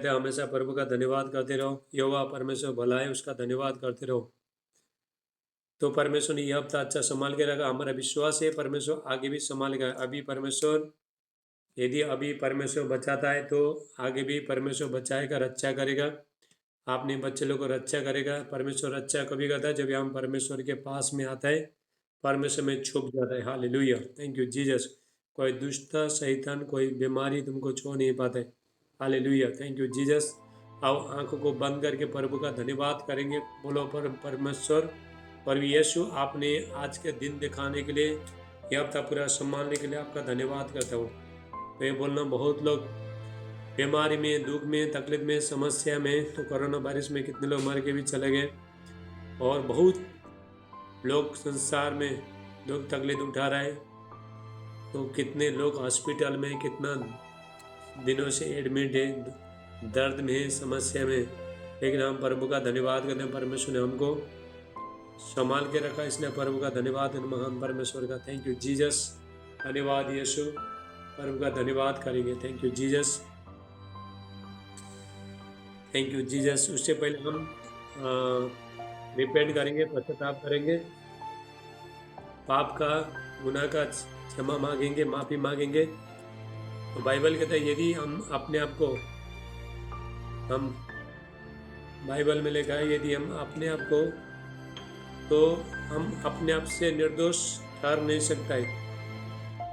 कहते हैं हमेशा प्रभु का धन्यवाद करते रहो। यहोवा परमेश्वर भला है, उसका धन्यवाद करते रहो। तो परमेश्वर ने यह हफ्ता अच्छा संभाल के रखा। हमारा विश्वास है परमेश्वर आगे भी संभालेगा। अभी परमेश्वर, यदि अभी परमेश्वर बचाता है तो आगे भी परमेश्वर बचाएगा, रक्षा करेगा। अपने बच्चे लोग को रक्षा करेगा। परमेश्वर रक्षा कभी करता है जब हम परमेश्वर के पास में आता है, परमेश्वर में छुप जाता है। Hallelujah, thank you Jesus. कोई दुष्ट शैतान, कोई बीमारी तुमको छोड़ नहीं पाता है। Hallelujah, thank you Jesus. आओ आंखों को बंद करके प्रभु का धन्यवाद करेंगे। बोलो परमेश्वर, प्रभु यीशु, आपने आज के दिन दिखाने के लिए, यह हफ्ता पूरा संभालने के लिए आपका धन्यवाद करता हूँ। तो ये बोलना, बहुत लोग बीमारी में, दुख में, तकलीफ में, समस्या में, तो कोरोना वायरस में कितने लोग मर के भी चले गए, और बहुत लोग संसार में दुख तकलीफ उठा रहे हैं। तो कितने लोग हॉस्पिटल में कितना दिनों से एडमिट है, दर्द में है, समस्या में, लेकिन हम प्रभु का धन्यवाद करते हैं। परमेश्वर ने हमको संभाल के रखा, इसलिए प्रभु का धन्यवाद है, महान परमेश्वर का। थैंक यू जीसस, धन्यवाद यीशु, प्रभु का धन्यवाद करेंगे। Thank you Jesus, thank you Jesus. उससे पहले हम रिपेंट करेंगे, पश्चाताप करेंगे, पाप का, गुनाह का क्षमा मांगेंगे, माफ़ी मांगेंगे। तो बाइबल कहता है यदि हम अपने आप को, हम बाइबल में लिखा है यदि हम अपने आप को, तो हम अपने आप से निर्दोष ठहर नहीं सकता है।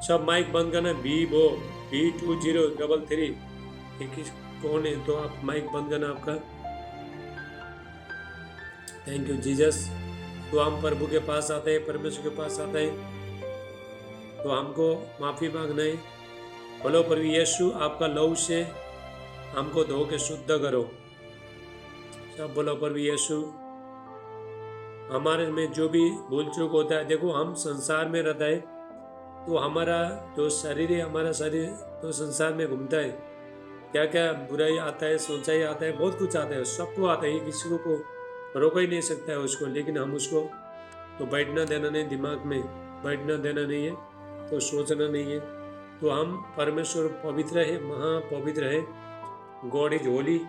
सब माइक बंद करना। B2033 कौन है, तो आप माइक बंद करना आपका। Thank you Jesus. तो हम प्रभु के पास आते हैं, परमेश्वर के पास आते हैं, तो हमको माफ़ी मांगना है। बोलो प्रभु यीशु, आपका लहू से हमको धो के शुद्ध करो। सब बोलो प्रभु यीशु, हमारे में जो भी भूल चूक होता है, देखो हम संसार में रहता है, तो हमारा जो शरीर है, हमारा शरीर तो संसार में घूमता है, क्या क्या बुराई आता है, सोचाई आता है, बहुत कुछ आता है, सबको आता है, किसी को रोक ही नहीं सकता है उसको। लेकिन हम उसको तो बैठना देना नहीं, दिमाग में बैठना देना नहीं है, तो सोचना नहीं है। तो हम परमेश्वर पवित्र है, महापवित्र है। God is Holi,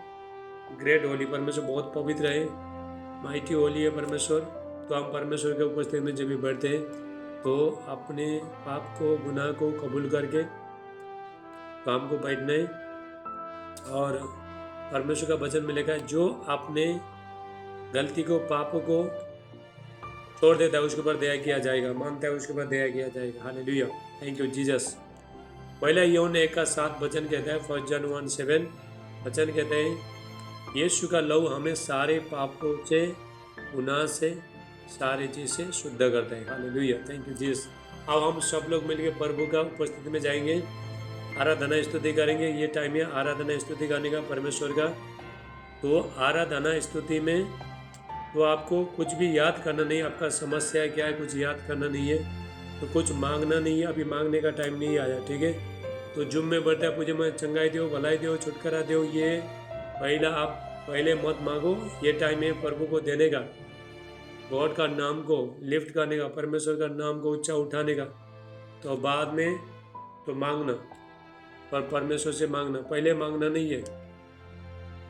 great Holi. परमेश्वर बहुत पवित्र है, माइटी होली है परमेश्वर। तो हम परमेश्वर के उपस्थिति में जब भी बैठते हैं, तो अपने पाप को, गुनाह को कबूल करके तो हमको बैठना है। और परमेश्वर का वचन में लिखा है, जो अपने गलती को, पापों को छोड़ देता है, उसके ऊपर दया किया जाएगा, मानता है उसके ऊपर दया किया जाएगा। Hallelujah, thank you Jesus. पहला यूहन्ना 1:7 वचन कहता है, 1 John 1:7 वचन कहते हैं, यीशु का लहू हमें सारे पापों से, गुनाह से, सारे चीज से शुद्ध करता है। Hallelujah, thank you Jesus. अब हम सब लोग मिलकर प्रभु का उपस्थिति में जाएंगे, आराधना स्तुति करेंगे। ये टाइम है आराधना स्तुति करने का परमेश्वर का। तो आराधना स्तुति में तो आपको कुछ भी याद करना नहीं, आपका समस्या क्या है कुछ याद करना नहीं है, तो कुछ मांगना नहीं है, अभी मांगने का टाइम नहीं आया, ठीक है। तो जुम में बढ़ता है, पूजे में चंगाई दो, भलाई दो, छुटकारा दो, ये पहला आप पहले मत मांगो। ये टाइम है प्रभु को देने का, गॉड का नाम को लिफ्ट करने का, परमेश्वर का नाम को ऊंचा उठाने का। तो बाद में तो मांगना, पर परमेश्वर से मांगना, पहले मांगना नहीं है।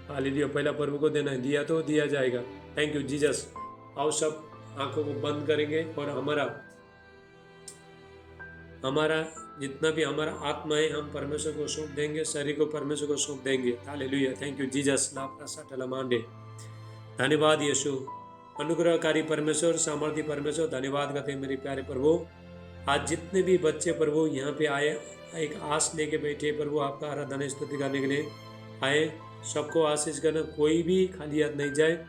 हालेलुया, पहला प्रभु को देना है, दिया तो दिया जाएगा। Thank you Jesus. आओ सब आंखों को बंद करेंगे, और हमारा जितना भी हमारा आत्मा है, हम परमेश्वर को सौंप देंगे, शरीर को परमेश्वर को सौंप देंगे। Hallelujah, thank you Jesus. धन्यवाद यीशु, अनुग्रहकारी परमेश्वर, सामर्थ्य परमेश्वर, धन्यवाद करते हैं मेरे प्यारे प्रभु। आज जितने भी बच्चे प्रभु यहाँ पे आए, एक आस लेके बैठे प्रभु, आपका आराधना स्तुति करने के लिए आए, सबको आशीष करना, कोई भी खाली हाथ नहीं जाए।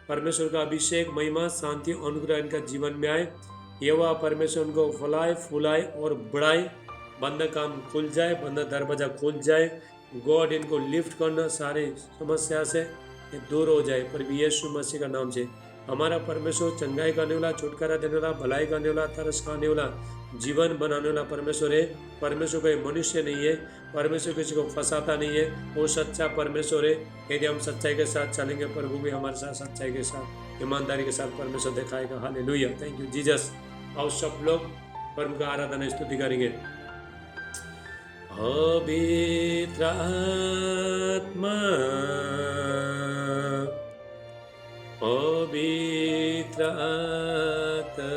परमेश्वर का अभिषेक, महिमा, शांति, अनुग्रह इनका जीवन में आए। यहोवा परमेश्वर उनको फुलाए, फुलाए और बढ़ाए। बंद काम खुल जाए, बंद दरवाजा खुल जाए। गॉड इनको लिफ्ट करना, सारे समस्या से दूर हो जाए, पर यीशु मसीह का नाम से। हमारा परमेश्वर चंगाई करने वाला, छुटकारा देने वाला, भलाई करने वाला, तरस खाने वाला, जीवन बनाने वाला परमेश्वर है। परमेश्वर कोई मनुष्य नहीं है, परमेश्वर किसी को फंसाता नहीं है, वो सच्चा परमेश्वर है। यदि हम सच्चाई के साथ चलेंगे, प्रभु भी हमारे साथ सच्चाई के साथ, ईमानदारी के साथ परमेश्वर दिखाएगा। Hallelujah, thank you Jesus. और सब लोग प्रभु का आराधना स्तुति करेंगे। पवित्र आत्मा आत्मा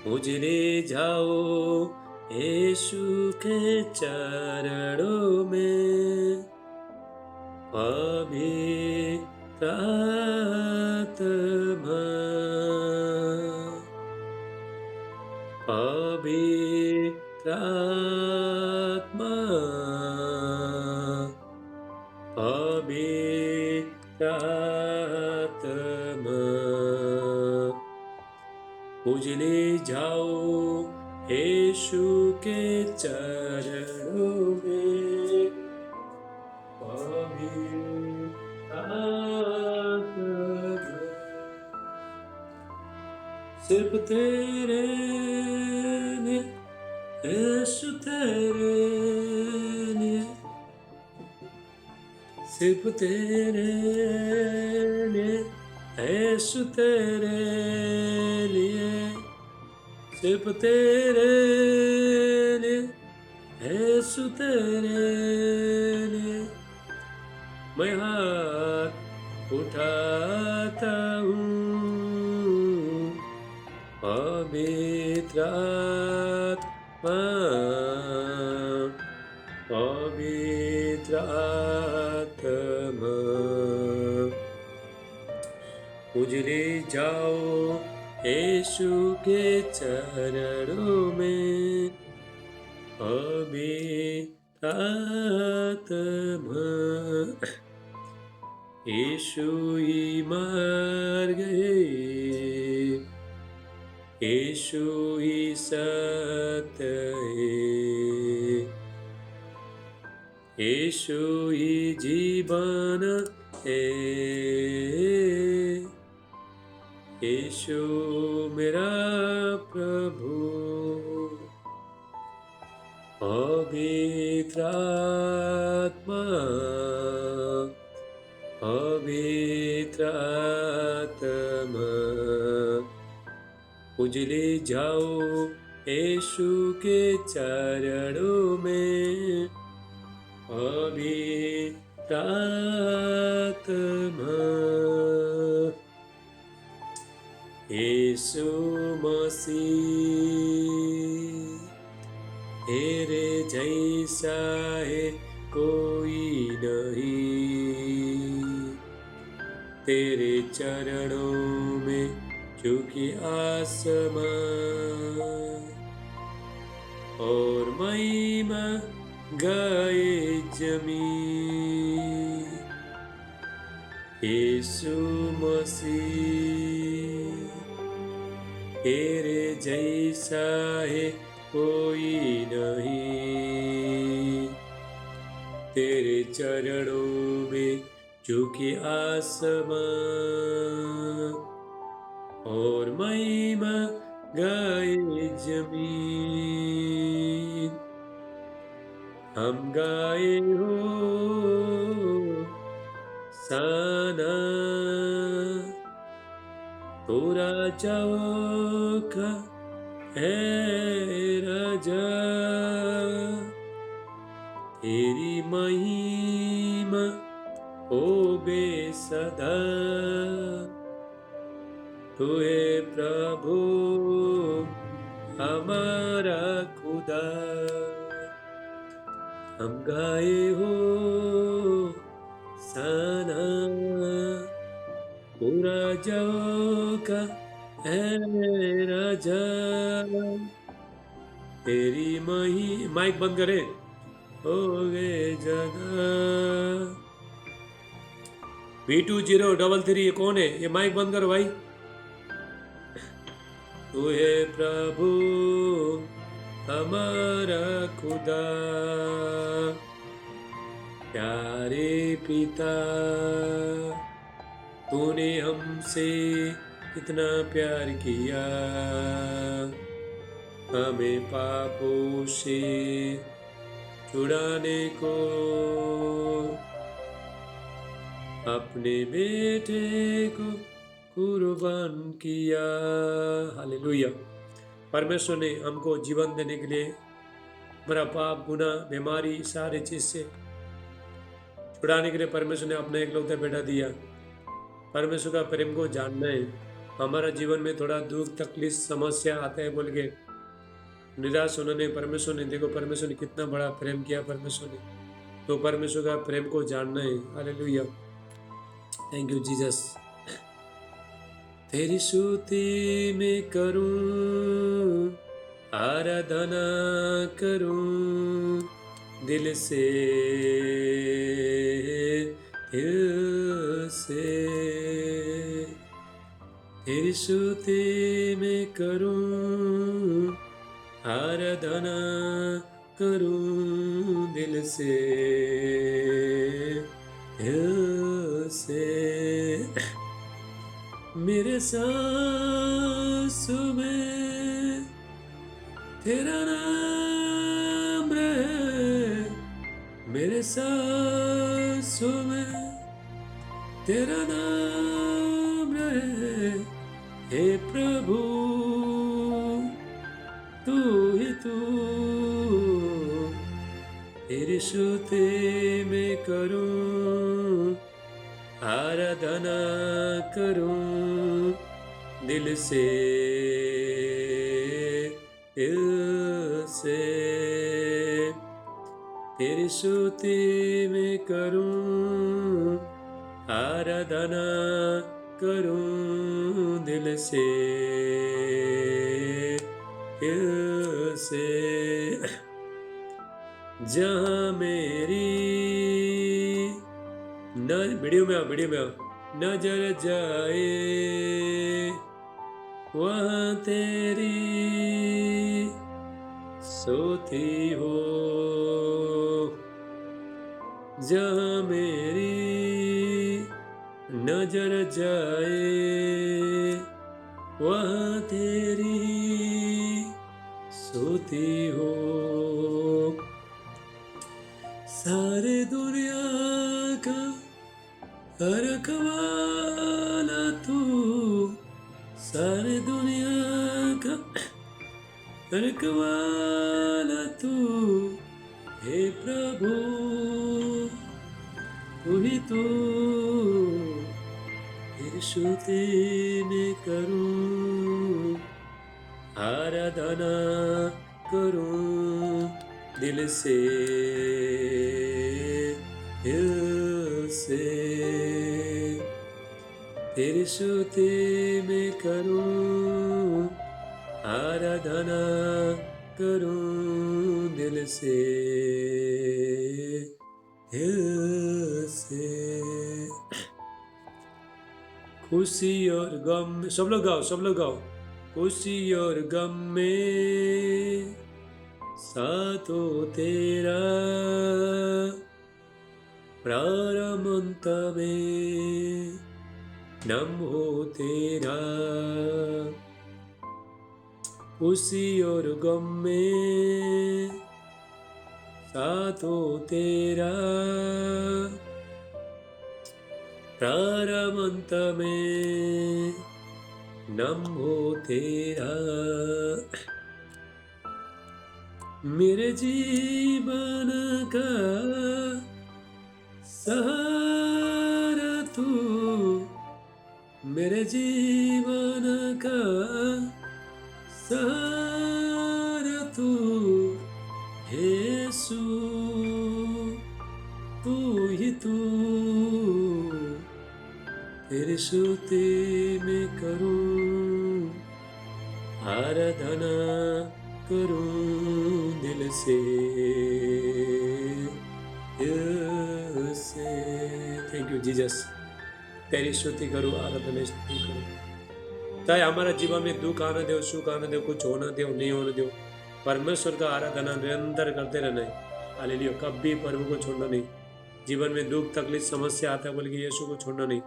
मुझ ले जाओ यीशु के चरणों में, पवित्र आत्मा, पवित्र आत्मा, पवित्र आत्मा मुझ ले जाओ यीशु के चरणों में, पवित्र आत्मा सिर्फ तेरे लिए, यीशु तेरे लिए, सिर्फ तेरे लिए, यीशु तेरे लिए, सिर्फ तेरे लिए, यीशु तेरे लिए मैं हाथ उठाता हूँ, पवित्र आत्मा, पवित्र आत्मा मुझ ले जाओ यीशु के चरणों में, पवित्र आत्मा यीशु ही मर गए, यीशु ही सत्य है, यीशु ही जीवन है, यीशु मेरा प्रभु, पवित्र आत्मा, पवित्र आत्मा मुझ ले जाओ यीशु के चरणों में, पवित्र आत्मा यीशु मसीह तेरे जैसा है कोई नहीं, तेरे चरणों में झुकी आसमान और महिमा गाए जमीन, यीशु मसीह तेरे जैसा है कोई नहीं, तेरे चरणों में झुकी आसमान और महिमा गाए जमीन, हम गाए हो साना तो राजाओं का है राजा, तेरी महिमा होवे सदा, तू है प्रभु हमारा खुदा, हम गाए हो साना तू राजाओं का है राजा, तेरी माइक बंद करे हो गए जगह, V2033 ये कौन है? ये माइक बंद करो भाई। तू है प्रभु हमारा खुदा, प्यारे पिता तूने हमसे कितना प्यार किया, हमें पापों से छुड़ाने को अपने बेटे को कुर्बान किया। हालेलुया। परमेश्वर ने हमको जीवन देने के लिए हमारा पाप गुनाह बीमारी सारी चीज से छुड़ाने के लिए परमेश्वर ने अपना एकलौता बेटा दिया। परमेश्वर का प्रेम को जानना है। हमारा जीवन में थोड़ा दुख तकलीफ समस्या आता है बोल के निराश होना नहीं। परमेश्वर ने देखो, परमेश्वर ने कितना बड़ा प्रेम किया परमेश्वर ने, तो परमेश्वर का प्रेम को जानना है। Hallelujah, thank you Jesus. तेरी स्तुति में करूं, आराधना करूं दिल से, दिल से। तेरी स्तुति में करूं, आराधना करूं दिल से, दिल से। मेरे सांसों में तेरा नाम रहे, मेरे सांसों में तेरा नाम रहे। हे प्रभु तू ही तू, तेरी स्तुति में करूं, आराधना करूं दिल से, दिल से। तेरी स्तुति में करूं, आराधना करूं दिल से, दिल से। जहाँ मेरी वीडियो में आओ, नजर जाए वहाँ तेरी सोती हो। जहाँ मेरी नजर जाए वहाँ तेरी सोती हो। सारे दुनिया का रखवाला तू, सारे दुनिया का रखवाला तू। हे प्रभु तू ही तू, तेरी स्तुति में करूं, आराधना करूं दिल से, दिल से। तेरी स्तुति में करूं, आराधना करूं दिल से, दिल से। खुशी और गम में सब लोग गाओ। खुशी और गम में साथ हो तेरा, प्रारंभ अंत में नाम हो तेरा। खुशी और गम में साथ हो तेरा, प्रारंभ अंत में नाम हो तेरा। मेरे जीवन का सहारा तू, मेरे जीवन का सहारा तू। हे यीशु तू ही तू, तेरी स्तुति में करूं, आराधना करूं दिल से, दिल से। Thank you Jesus. तेरी स्तुति करूं, आराधना स्तुति करूं। चाहे हमारा जीवन में दुख आने दो, सुख आने दो, कुछ होना दो, नहीं होने दो, परमेश्वर का आराधना निरंतर करते रहना है। हालेलुया, कभी प्रभु को छोड़ना नहीं। जीवन में दुख तकलीफ समस्या आता है बोल के यीशु को छोड़ना नहीं।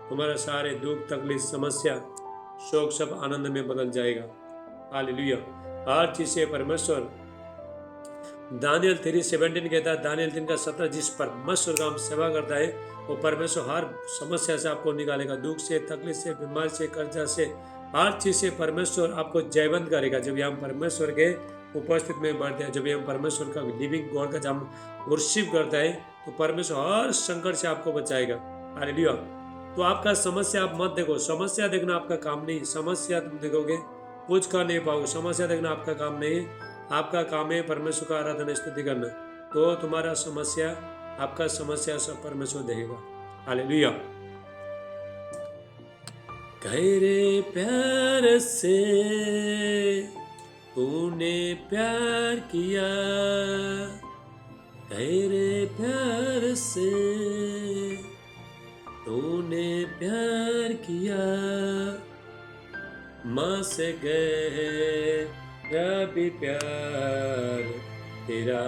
तुम्हारा सारे दुख तकलीफ समस्या शोक सब आनंद में बदल जाएगा। हालेलुया, हर चीज से परमेश्वर। दानियल 3:17 कहता है, दानियल 3:17, जिस परमेश्वर का हम सेवा करता है वो परमेश्वर हर समस्या से आपको निकालेगा। दुख से, तकलीफ से, बीमारी से, कर्जा से, हर चीज से परमेश्वर आपको जयवंत करेगा। जब हम परमेश्वर के उपस्थित में बढ़ते हैं, जब हम परमेश्वर का लिविंग गॉड का जब वर्शिप करता है तो परमेश्वर हर संकट से आपको बचाएगा। हालेलुया, तो आपका समस्या आप मत देखो, समस्या देखना आपका काम नहीं, समस्या तुम देखोगे कुछ कर नहीं पाओगे, समस्या देखना आपका काम नहीं, आपका काम है परमेश्वर का आराधना स्तुति करना। तो तुम्हारा समस्या, आपका समस्या सब परमेश्वर देखेगा। हालेलुया। गहरे प्यार से तूने प्यार किया, गहरे प्यार से तूने प्यार किया, माँ से गहरा भी प्यार तेरा,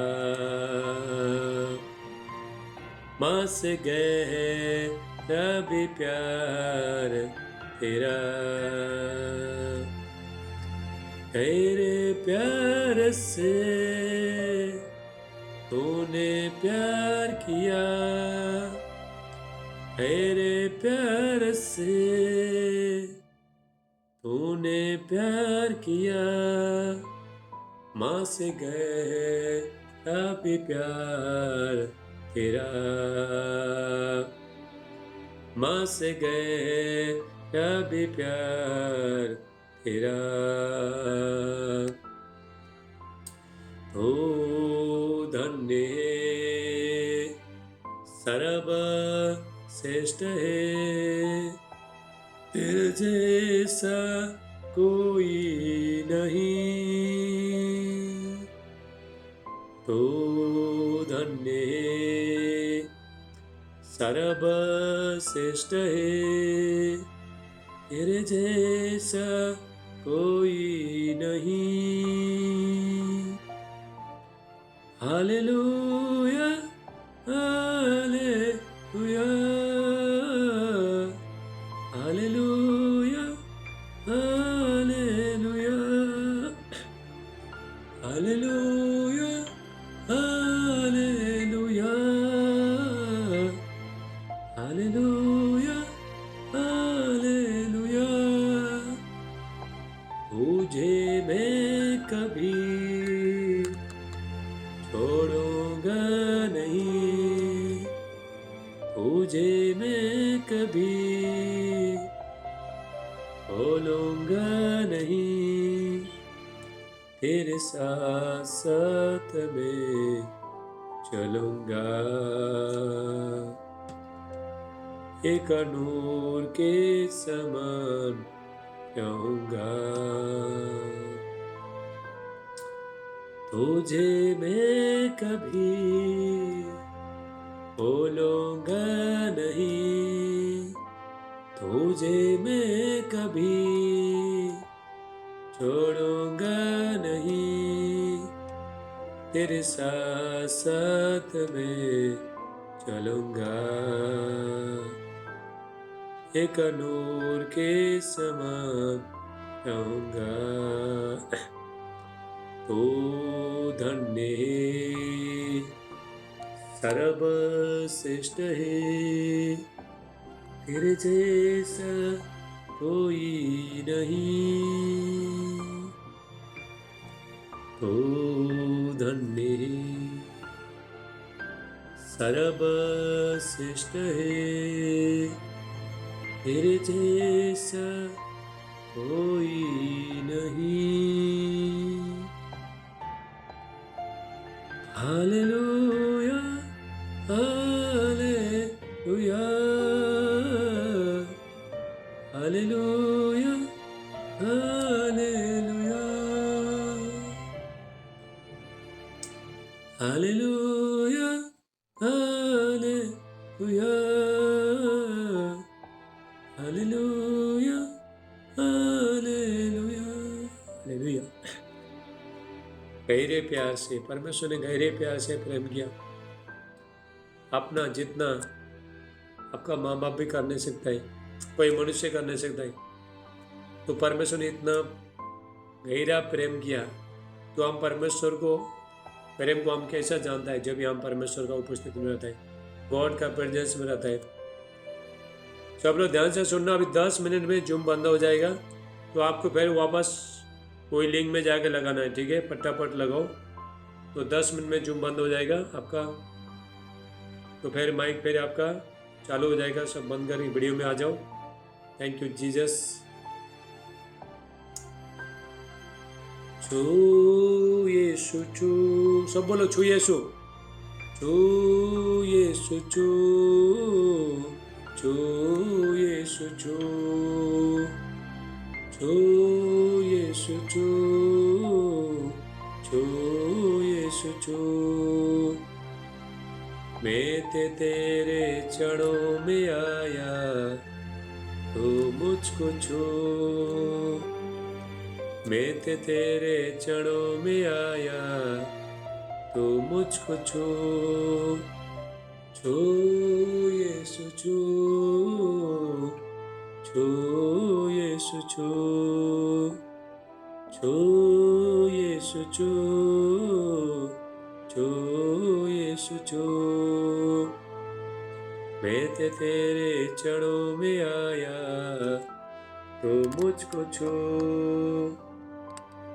माँ से गहरा भी प्यार तेरा, तेरे प्यार से तूने प्यार किया, तेरे प्यार से तूने प्यार किया, माँ से गहरा भी प्यार तेरा, माँ से गहरा भी प्यार तेरा। ओ धन्य सर्व श्रेष्ठ है, तेरे जैसा कोई नहीं, तो धन्य सर्व श्रेष्ठ है, तेरे जैसा कोई नहीं। Hallelujah hallelujah hallelujah hallelujah hallelujah hallelujah hallelujah hallelujah. तुझे मैं कभी छोड़ूंगा नहीं, तुझे मैं कभी भूलूंगा नहीं, तेरे साथ साथ में चलूंगा, एक नूर के समान रहूंगा, तुझे मैं कभी भूलूंगा नहीं, तुझे मैं कभी छोड़ूंगा नहीं, तेरे साथ साथ में चलूंगा, एक नूर के समान रहूंगा। तो धन्य है सर्व श्रेष्ठ है, तेरे जैसा कोई नहीं, तो धन्य है सर्व श्रेष्ठ है, तेरे जैसा कोई नहीं। Hallelujah hallelujah hallelujah hallelujah hallelujah hallelujah hallelujah hallelujah hallelujah. गहरे प्यार से परमेश्वर ने गहरे प्यार से प्रेम किया, अपना जितना आपका माँ बाप भी कर नहीं सकता है, कोई मनुष्य कर नहीं सकता है, तो परमेश्वर ने इतना गहरा प्रेम किया। तो हम परमेश्वर को प्रेम को हम कैसा जानता है, जब हम परमेश्वर का उपस्थिति में रहता है, गॉड का प्रेजेंस में रहता है। सब लोग ध्यान से सुनना, अभी 10 मिनट में जूम बंद हो जाएगा, तो आपको फिर वापस कोई लिंक में जाके लगाना है, ठीक है, फटाफट लगाओ। तो 10 मिनट में जूम बंद हो जाएगा आपका, तो फिर माइक फिर आपका चालू हो जाएगा, सब बंद करके वीडियो में आ जाओ। Thank you Jesus. छू यीशु छू, सब बोलो छू यीशु, छू यीशु छू, छू यीशु छू, छू यीशु छू, छू यीशु छू। मैं तेरे चरणों में आया, तू मुझको छू। मैं तेरे चरणों में आया, तू मुझको छू। छू यीशु छू, छू यीशु छू, छू यीशु छू, छू यीशु छू। मैं तेरे चरणों में आया, तो मुझको छू।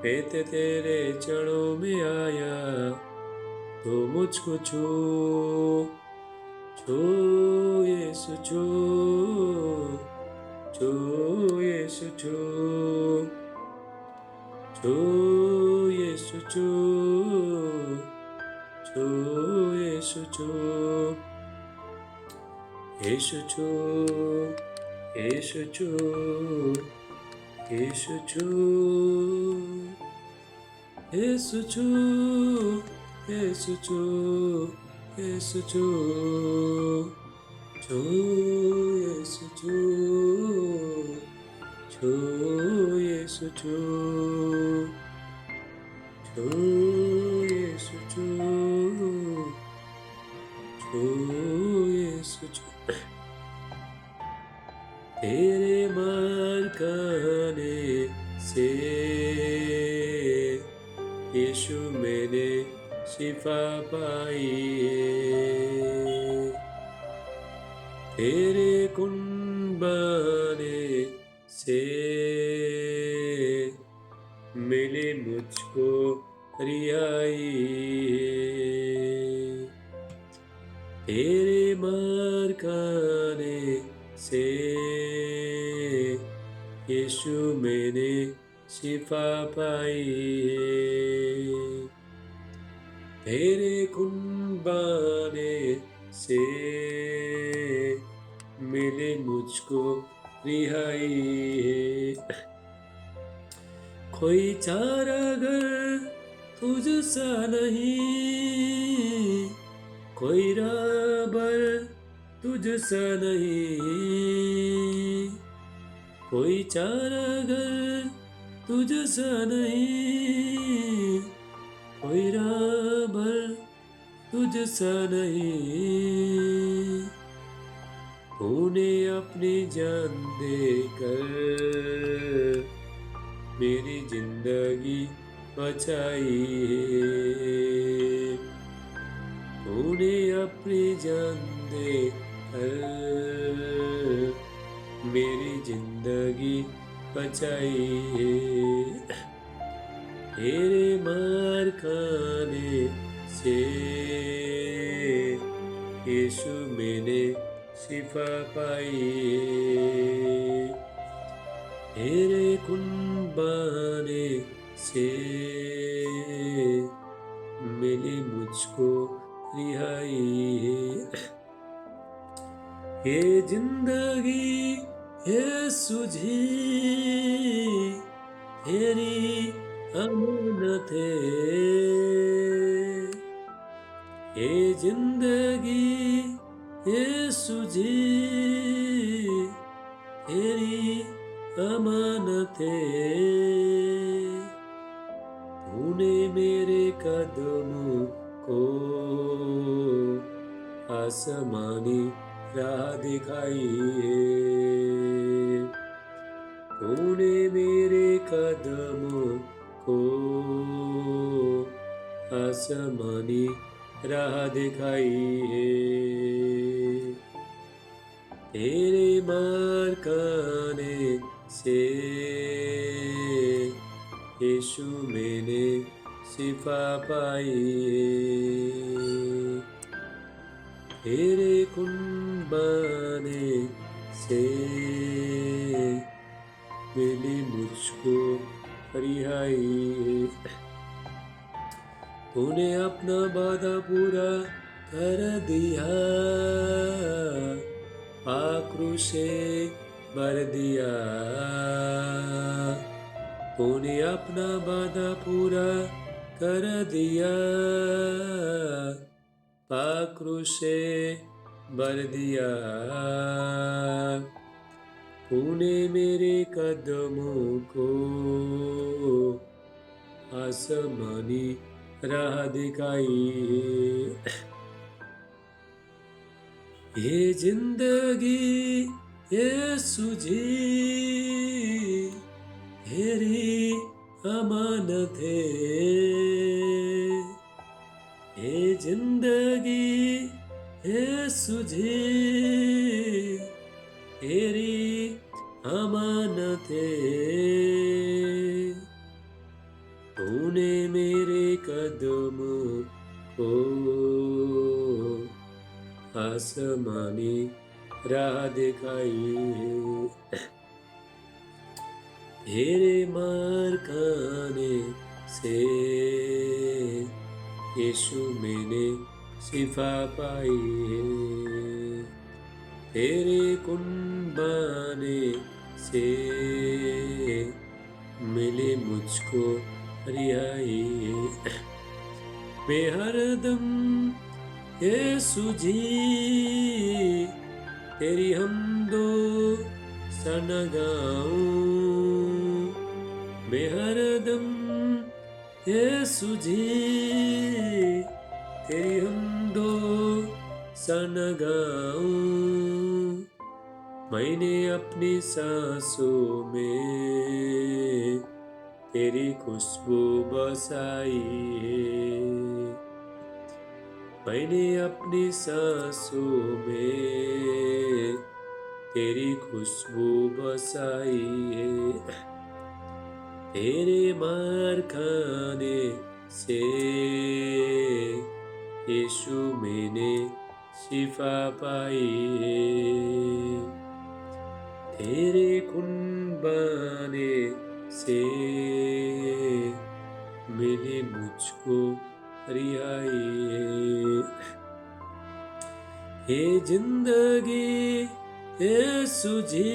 मैं तेरे चरणों में आया, तो मुझको छू। छू यीशु छू, छू यीशु छू, छू यीशु छू, छू यीशु छू, यीशु छू, यीशु छू, यीशु छू, यीशु छू, यीशु छू, यीशु छू, छू यीशु छू, छू यीशु छू, छू यीशु छू, छू यीशु छू। तेरे मार खाने से यीशु मैंने शिफा पाई है। तेरे कुर्बाने से मिली मुझको रिहाई है। तेरे मार खाने से यीशु मैंने शिफा पाई है। तेरे कुर्बाने से मिले मुझको रिहाई है। कोई चारागर तुझसा नहीं, कोई राहबर तुझसा नहीं, कोई चारागर तुझसा नहीं, कोई राहबर तुझसा नहीं। तूने अपनी जान देकर मेरी जिंदगी बचाई है। तूने अपनी जान देकर मेरी जिंदगी बचाई है। तेरे मार खाने से यीशु मैंने शिफा पाई है। तेरे कुर्बाने से मिली मुझको रिहाई है। ये जिंदगी यीशु जी तेरी अमानत है। ये जिंदगी यीशु जी तेरी अमानत है। तूने मेरे कदमों को आसमानी राह दिखाई है। तूने मेरे कदमों को आसमानी राह दिखाई है। तेरे मार खाने से यीशु मैंने शिफा पाई है। तेरे कुर्बाने से मिली मुझको रिहाई। तूने अपना वादा पूरा कर दिया, आक्रोश से भर दिया। तूने अपना वादा पूरा कर दिया, आक्रोश से भर दिया। तूने मेरे कदमों को आसमानी राह दिखाई। ये जिंदगी यीशु जी तेरी अमानत है। ये जिंदगी यीशु जी तेरी अमानत है। तूने मेरे कदमों को आसमानी राह दिखाई है। तेरे मार खाने से यीशु मैंने शिफा पाई है। तेरे कुर्बाने से मिले मुझको रिहाई। मैं हरदम यीशु जी तेरी हमदो सन गाऊं। मैं हरदम यीशु जी तेरी हमदो सन गाऊं। मैंने अपनी सांसों में तेरी खुशबू बसाई है। मैंने अपनी सांसों में तेरी खुशबू बसाई है। तेरे मार खाने से यीशु मैंने शिफा पाई है। तेरे कुर्बाने से मिली मुझको रिहाई है। ये जिंदगी यीशु जी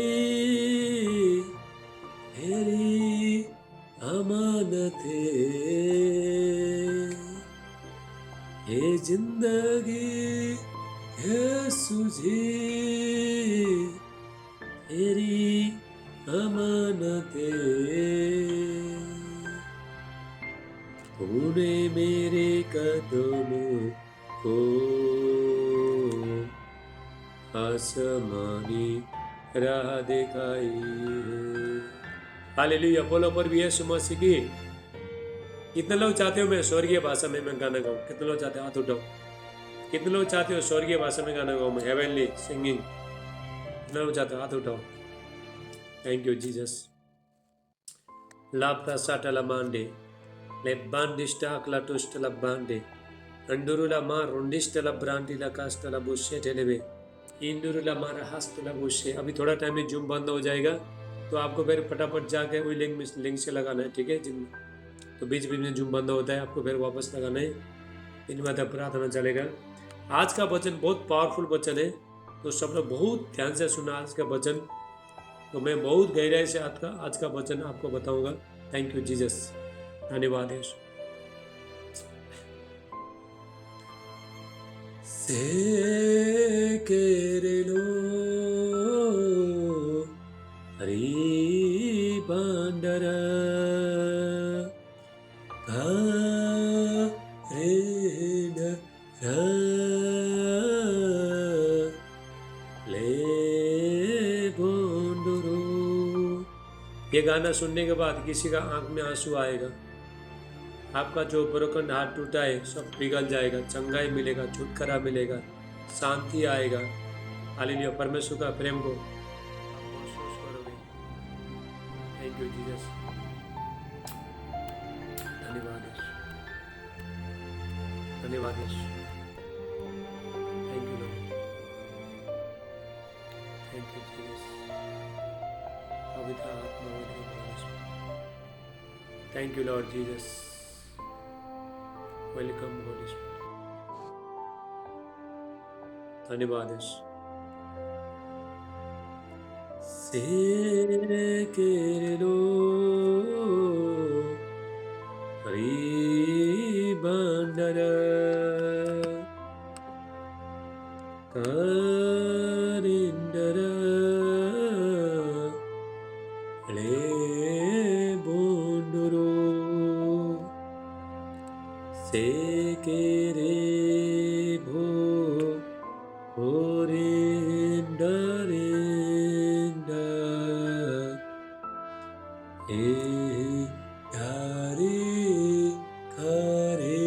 तेरी अमानत है। ये जिंदगी यीशु जी तेरी अमानत है। तूने मेरे कदमों को आसमानी राह दिखाई है। हालेलुया। बोलो पर भी यीशु मसीह की। कितने लोग चाहते हो मैं स्वर्गीय भाषा में मैं गाना गाऊं? कितने लोग चाहते हो? हाथ उठाओ। कितने लोग चाहते हो स्वर्गीय भाषा में गाना गाऊं मैं? Heavenly singing. कितने लोग चाहते हो? हाथ उठाओ। Thank you Jesus. लाप्ता साटला मांडे ले बांडिस्टा क्लाटुस्टला बांडे अंडुरुला मार रुंडिस्टला ब्रांडीला कास्टला बुशे टेलेबे इंडुरुला मार हस्तला बुशे। अभी थोड़ा टाइम में जूम बंद हो जाएगा, तो आपको फिर फटाफट जाके वही लिंक से लगाना है, ठीक है? जिन तो बीच बीच में जूम बंद होता है, आपको फिर वापस लगाना है। इन बात प्रार्थना चलेगा। आज का वचन बहुत पावरफुल वचन है, तो सब लोग बहुत ध्यान से सुना आज का वचन। तो मैं बहुत गहराई से आज का वचन आपको बताऊंगा। Thank you Jesus. धन्यवाद यीशु। से केरेलो हरी बांडरा ये गाना सुनने के बाद किसी का आंख में आंसू आएगा। आपका जो ब्रोकन हार्ट टूटा है सब पिघल जाएगा, चंगाई मिलेगा, छुटकारा मिलेगा, शांति आएगा। हालेलुया। परमेश्वर का प्रेम को आप महसूस करोगे। Thank you Jesus. धन्यवाद यीशु। धन्यवाद यीशु। Thank you Lord. Thank you Lord Jesus. Welcome Holy Spirit. धन्यवाद यीशु। Sekerelo Ribandara Karindara Lebondoro Sekerebo Orindarinda Dari Kare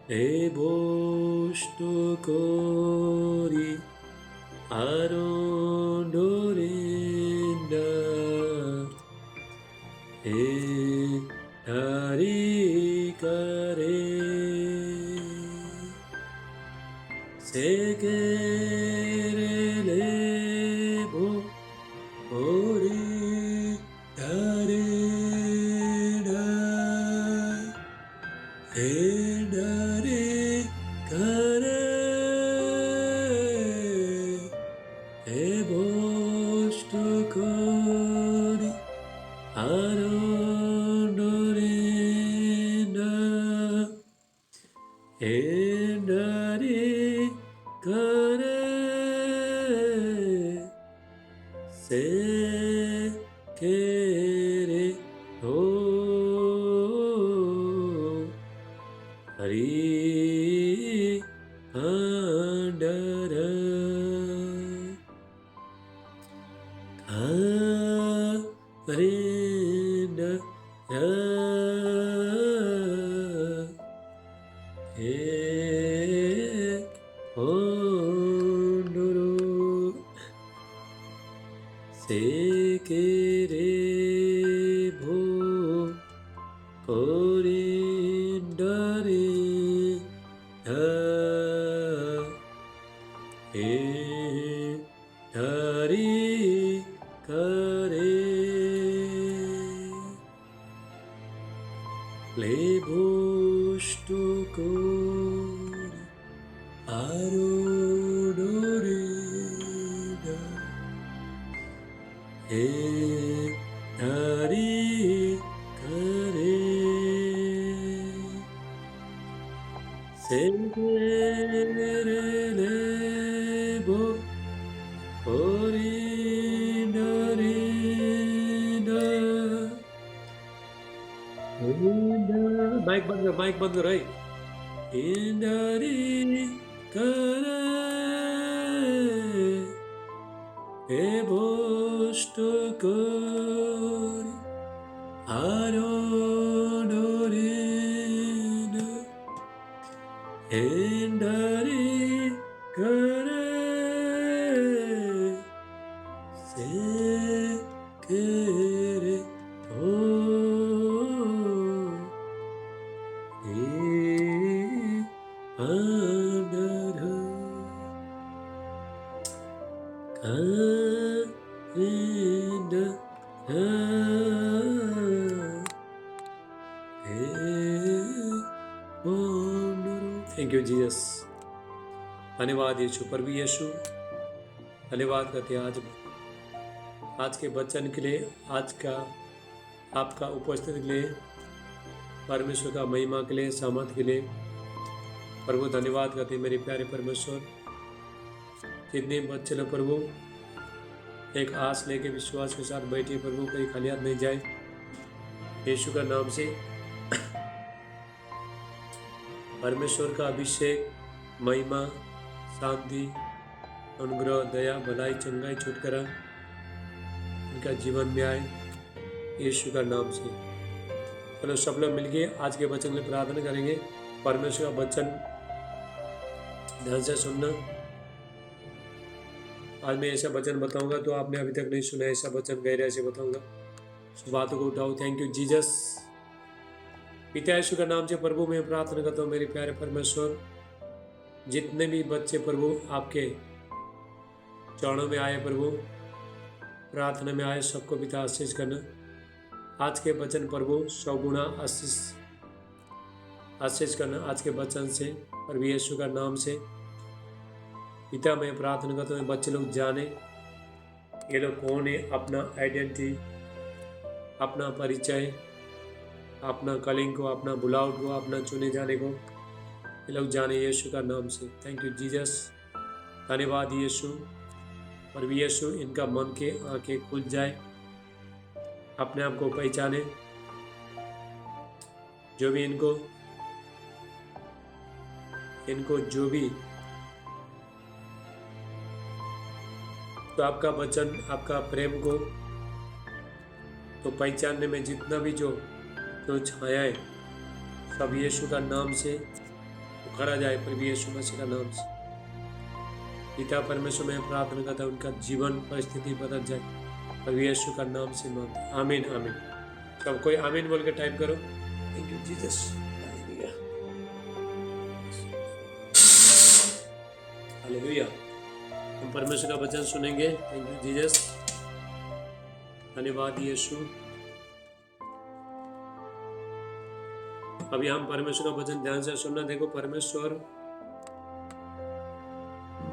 Ebosto Kori Arondorinda Dari Kare Sekerelebo Ori Dareda Edare Kare Ebosto Kori Arondorinda Edare Kare Sekere O Hari Andara Karinda Ondoro Sekerebo Korindare Dari Kare Lebosto Kori Arodorida Dari Kare Sekerelebo Korindarinda mike बंद करो है इंदरी करे एबोस्ट कोरी आरोडोरिना इंदरी करे sekere o Andara Karinda thank you Jesus. धन्यवाद यीशु। प्रभु यीशु धन्यवाद करते हैं आज के वचन के लिए, आज का आपका उपस्थिति के लिए, परमेश्वर का महिमा के लिए, सामर्थ के लिए प्रभु धन्यवाद करते हैं। मेरे प्यारे परमेश्वर, जितने बच्चे लोग प्रभु एक आस लेके विश्वास के साथ बैठे प्रभु, कहीं खाली हाथ नहीं जाए यीशु का नाम से परमेश्वर का अभिषेक, महिमा, शांति, अनुग्रह, दया, भलाई, चंगाई, छुटकारा इनका जीवन में आए यीशु का नाम से। चलो सब लोग मिलके आज के वचन में प्रार्थना करेंगे। परमेश्वर का वचन ध्यान से सुनना। आज मैं ऐसा वचन बताऊंगा तो आपने अभी तक नहीं सुना, ऐसा वचन गहरे से बताऊंगा। बातों को उठाओ। Thank you Jesus. पिता यीशु का नाम से प्रभु मैं प्रार्थना करता हूँ। मेरे प्यारे परमेश्वर, जितने भी बच्चे प्रभु आपके चरणों में आए प्रभु, प्रार्थना में आए सबको पिता आशीष करना। आज के वचन प्रभु 100 गुना आशीष करना आज के वचन से, प्रभु यीशु का नाम से। पिता मैं प्रार्थना करता हूँ बच्चे लोग जाने ये लोग कौन है, अपना आइडेंटिटी, अपना परिचय, अपना कलिंग को, अपना बुलावट को, अपना चुने जाने को ये लोग जाने यीशु का नाम से। थैंक यू जीसस, धन्यवाद यीशु। प्रभु यीशु इनका मन के आंखें खुल जाए, अपने आप को पहचाने। जो भी इनको जो भी तो आपका वचन, आपका प्रेम को तो पहचानने में जितना भी जो छाया है सब यीशु का नाम से उखड़ा जाए, प्रभु यीशु मसीह का नाम से। पिता परमेश्वर में प्रार्थना करता हूँ उनका जीवन परिस्थिति बदल जाए, प्रभु यीशु का नाम से मांगते। आमीन आमीन। सब कोई आमीन बोल के टाइप करो। Thank you Jesus, hallelujah. हम परमेश्वर का वचन सुनेंगे। थैंक यू जीसस, धन्यवाद यीशु। अभी हम परमेश्वर का वचन ध्यान से सुनना। देखो परमेश्वर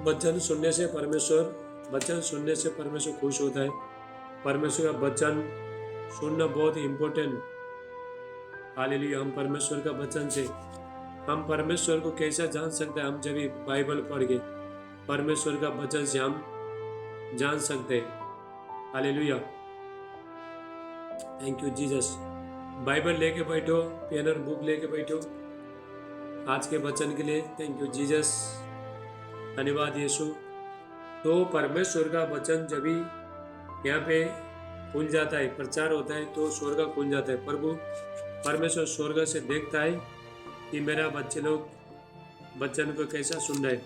वचन सुनने से परमेश्वर खुश होता है। परमेश्वर का वचन सुनना बहुत इम्पोर्टेंट। हालेलुया। हम परमेश्वर का वचन से हम परमेश्वर को कैसा जान सकते हैं? हम जब भी बाइबल पढ़ के परमेश्वर का वचन से हम जान सकते हैं। Hallelujah, thank you Jesus. Bible लेके बैठो, पेन और बुक लेके बैठो आज के वचन के लिए। थैंक यू जीसस, धन्यवाद यीशु। तो परमेश्वर का वचन जब भी यहाँ पे खुल जाता है, प्रचार होता है, तो स्वर्ग खुल जाता है। प्रभु परमेश्वर स्वर्ग से देखता है कि मेरा बच्चे लोग वचन को कैसा सुन रहे।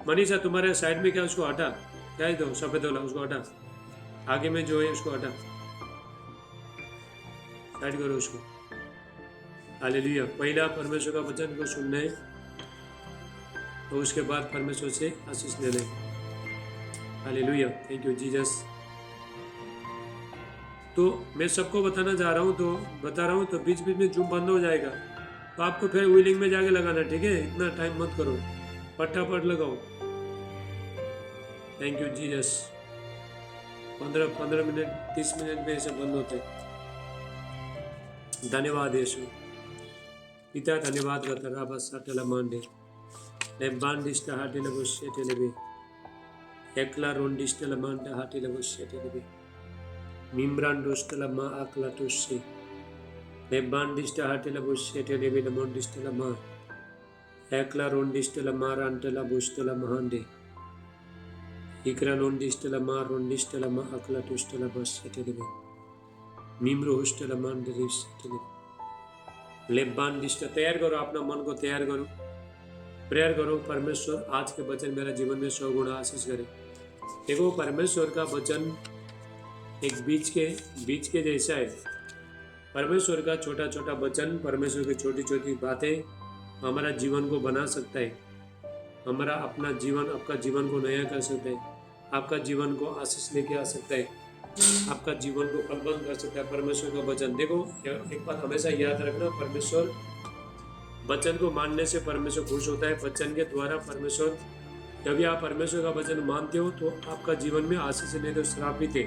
मनीषा तुम्हारे साइड में क्या, उसको हटा, क्या है, दो सफेद वाला उसको हटा, आगे में जो है उसको हटा, साइड करो उसको। हालेलुया। पहला परमेश्वर का वचन को सुनना है, तो उसके बाद परमेश्वर से आशीष लेना है। Hallelujah, thank you Jesus. तो मैं सबको बता रहा हूँ तो बीच बीच में जूम बंद हो जाएगा, तो आपको फिर व्हीलिंग में जाके लगाना, ठीक है? इतना टाइम मत करो, फटाफट लगाओ। Thank you Jesus. 15 minute 30 minute में ऐसे बंद होते। धन्यवाद यीशु। पिता धन्यवाद करता राबा साटला मांडे ले बांडिस्टा हाटेले बुशेटेले बे एकला रोंडिस्टला मांडा हाटेले बुशेटेले बे मिम्ब्रांडोस्टला मा आकला टुसे ले बांडिस्टा हाटेले बुशेटेले बे मोंडिस्टला मा एकला रोंडिस्टला मारांटला बुस्टला महांडे इकरा लोंडिस्टला मा अकला टुस्टला बुशेटेले बे मिम्रो हुस्टला मांडे रिस्टेले ले बांडिस्टा। तैयार करो, अपना मन को तैयार करो, प्रेयर करो। परमेश्वर आज के वचन मेरा जीवन में 100 गुना आशीष करे। देखो परमेश्वर का वचन एक बीज के जैसा है। परमेश्वर का छोटा छोटा वचन, परमेश्वर की छोटी छोटी बातें हमारा जीवन को बना सकता है, हमारा अपना जीवन, आपका जीवन को नया कर सकता है, आपका जीवन को आशीष लेके आ सकता है, आपका जीवन को फलबंद कर सकता है परमेश्वर का वचन। देखो एक बात हमेशा याद रखना, परमेश्वर वचन को मानने से परमेश्वर खुश होता है। वचन के द्वारा परमेश्वर, जब आप परमेश्वर का वचन मानते हो तो आपका जीवन में आशीष नहीं तो श्रापित है।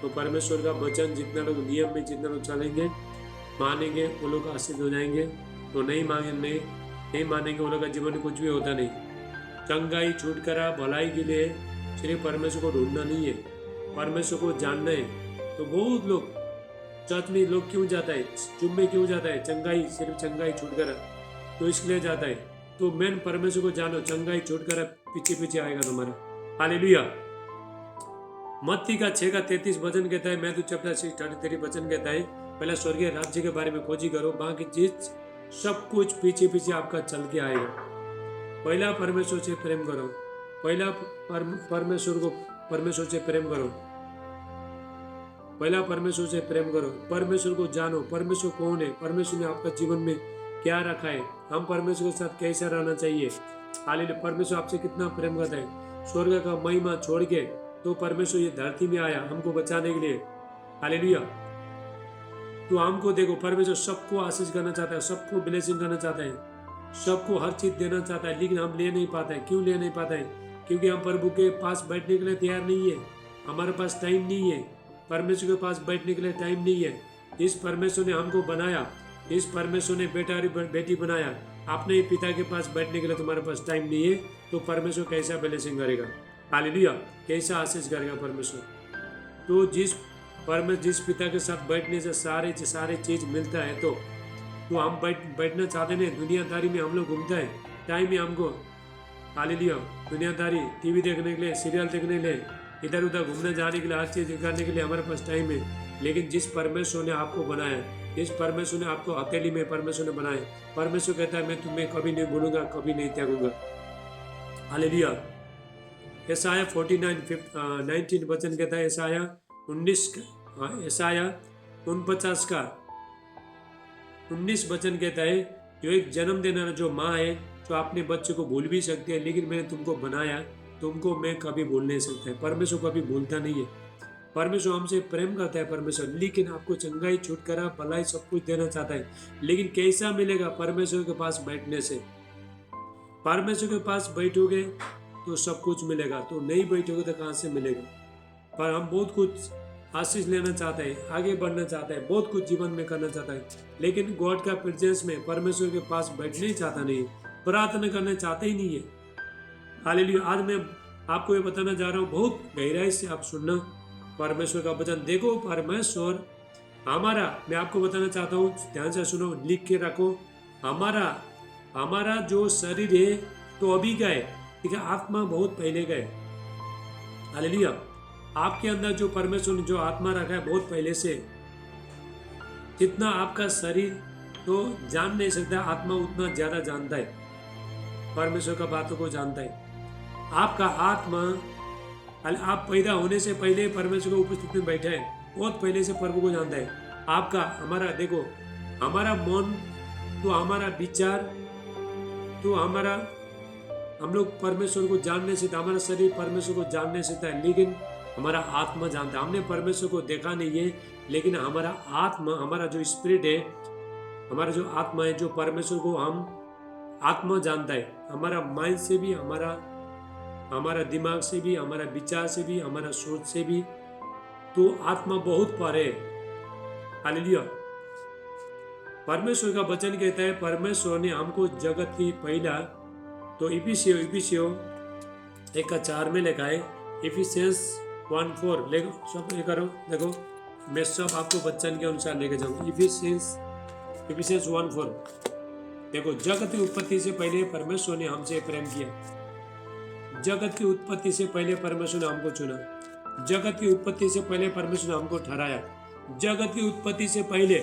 तो परमेश्वर का वचन जितना लोग नियम में जितना लोग चलेंगे, मानेंगे, वो लोग आशीष हो जाएंगे। तो नहीं मानेंगे, वो लोग का जीवन में कुछ भी होता नहीं। चंगाई, छुटकारा, भलाई के लिए सिर्फ परमेश्वर को ढूंढना नहीं है, परमेश्वर को जानना है। तो बहुत लोग चर्च में लोग क्यों जाता है, जुम्मे क्यों जाता है? चंगाई, सिर्फ चंगाई छुटकारा, तो इसलिए जाता है। तो मेन परमेश्वर को जानो, चंगाई छुटकारा पीछे पीछे आएगा तुम्हारा। हालेलुया। मत्ती का 6:33 वचन कहता है, मैथ्यू चैप्टर 6:33 वचन कहता है, पहले स्वर्गीय राज्य के बारे में खोजी करो, बाकी चीज सब कुछ पीछे पीछे आपका चल के आएगा। पहला परमेश्वर से प्रेम करो, पहला परमेश्वर से प्रेम करो, पहला परमेश्वर से प्रेम करो, परमेश्वर को जानो, परमेश्वर कौन है, परमेश्वर ने आपका जीवन में क्या रखा है, हम परमेश्वर के साथ कैसा रहना चाहिए। हालेलुया। परमेश्वर आपसे कितना प्रेम करता है। स्वर्ग का महिमा छोड़ के तो परमेश्वर ये धरती में आया हमको बचाने के लिए। हालेलुया। तो हमको देखो, परमेश्वर सबको आशीष करना चाहता है, सबको ब्लेसिंग करना चाहता है, सबको हर चीज देना चाहता है, लेकिन हम ले नहीं पाते हैं। क्यों ले नहीं पाते हैं? क्योंकि हम प्रभु के पास बैठने के लिए तैयार नहीं है। हमारे पास टाइम नहीं है, परमेश्वर के पास बैठने के लिए टाइम नहीं है। जिस परमेश्वर ने हमको बनाया, जिस परमेश्वर ने बेटा और बेटी बनाया, अपने ही पिता के पास बैठने के लिए तुम्हारे पास टाइम नहीं है, तो परमेश्वर कैसा ब्लेसिंग करेगा? हालेलुया। कैसा आशीष करेगा परमेश्वर? तो जिस पिता के साथ बैठने से सारे चीज मिलता है, तो हम बैठना चाहते नहीं। दुनियादारी में हम लोग घूमते हैं, टाइम ही हमको, हालेलुया, दुनियादारी, टीवी देखने के लिए, सीरियल देखने के लिए, इधर उधर घूमने जाने के लिए, हर चीज करने के लिए हमारे पास टाइम है। लेकिन जिस परमेश्वर ने आपको बनाया, जिस परमेश्वर ने आपको हथेली में परमेश्वर ने बनाया, परमेश्वर कहता है मैं तुम्हें कभी नहीं भूलूंगा, कभी नहीं त्यागूंगा। हालेलुया। यशायाह 49:19 वचन कहता है, यशायाह 49 का 19 वचन कहता है, जो एक जन्म देना जो माँ है, जो अपने बच्चे को भूल भी सकती है, लेकिन मैंने तुमको बनाया, तुमको मैं कभी भूल नहीं सकता। परमेश्वर कभी भूलता नहीं है। परमेश्वर हमसे प्रेम करता है परमेश्वर, लेकिन आपको चंगाई, छुटकारा, भलाई सब कुछ देना चाहता है। लेकिन कैसा मिलेगा? परमेश्वर के पास बैठने से। परमेश्वर के पास बैठोगे तो सब कुछ मिलेगा, तो नहीं बैठोगे तो कहाँ से मिलेगा? पर हम बहुत कुछ आशीष लेना चाहते हैं, आगे बढ़ना चाहते हैं, बहुत कुछ जीवन में करना चाहता है, लेकिन गॉड का प्रेजेंस में, परमेश्वर के पास बैठना ही चाहता नहीं, प्रार्थना करना चाहते ही नहीं है। हालेलुया। आज मैं आपको ये बताना जा रहा हूँ, बहुत गहराई से आप सुनना परमेश्वर का वचन। देखो, परमेश्वर हमारा, मैं आपको बताना चाहता हूँ, ध्यान से सुनो, लिख के रखो। हमारा जो शरीर है तो अभी का है, ठीक है, आत्मा बहुत पहले का है। हालेलुया। आपके अंदर जो परमेश्वर ने जो आत्मा रखा है बहुत पहले से, जितना आपका शरीर तो जान नहीं सकता, आत्मा उतना ज्यादा जानता है, परमेश्वर का बातों को जानता है। आपका आत्मा, आप पैदा होने से पहले परमेश्वर की उपस्थिति में बैठे हैं, बहुत पहले से प्रभु को जानता है। आपका, हमारा, देखो, हमारा मन तो, हमारा विचार तो, हम लोग परमेश्वर को जानने से, हमारा शरीर परमेश्वर को जानने से था, लेकिन हमारा आत्मा जानता है। हमने परमेश्वर को देखा नहीं है, लेकिन हमारा आत्मा, हमारा जो स्पिरिट है, हमारा जो आत्मा है, जो परमेश्वर को हम आत्मा जानता है। हमारा माइंड से भी, हमारा दिमाग से भी, हमारा विचार से भी, हमारा सोच से भी, तो आत्मा बहुत परे है। हालेलुया। परमेश्वर का वचन कहता है, परमेश्वर ने हमको जगत की पहला, तो इफिसियो 1:4 में लिखा है, इफिसियंस 1:4, ले सब ये करो। देखो, मैं सब आपको वचन के अनुसार लेके जाऊंगा। इफिसियंस 1:4, देखो, जगत की उत्पत्ति से पहले परमेश्वर ने हमसे प्रेम किया। जगत की उत्पत्ति से पहले परमेश्वर ने हमको चुना। जगत की उत्पत्ति से पहले परमेश्वर ने हमको ठहराया। जगत की उत्पत्ति से पहले,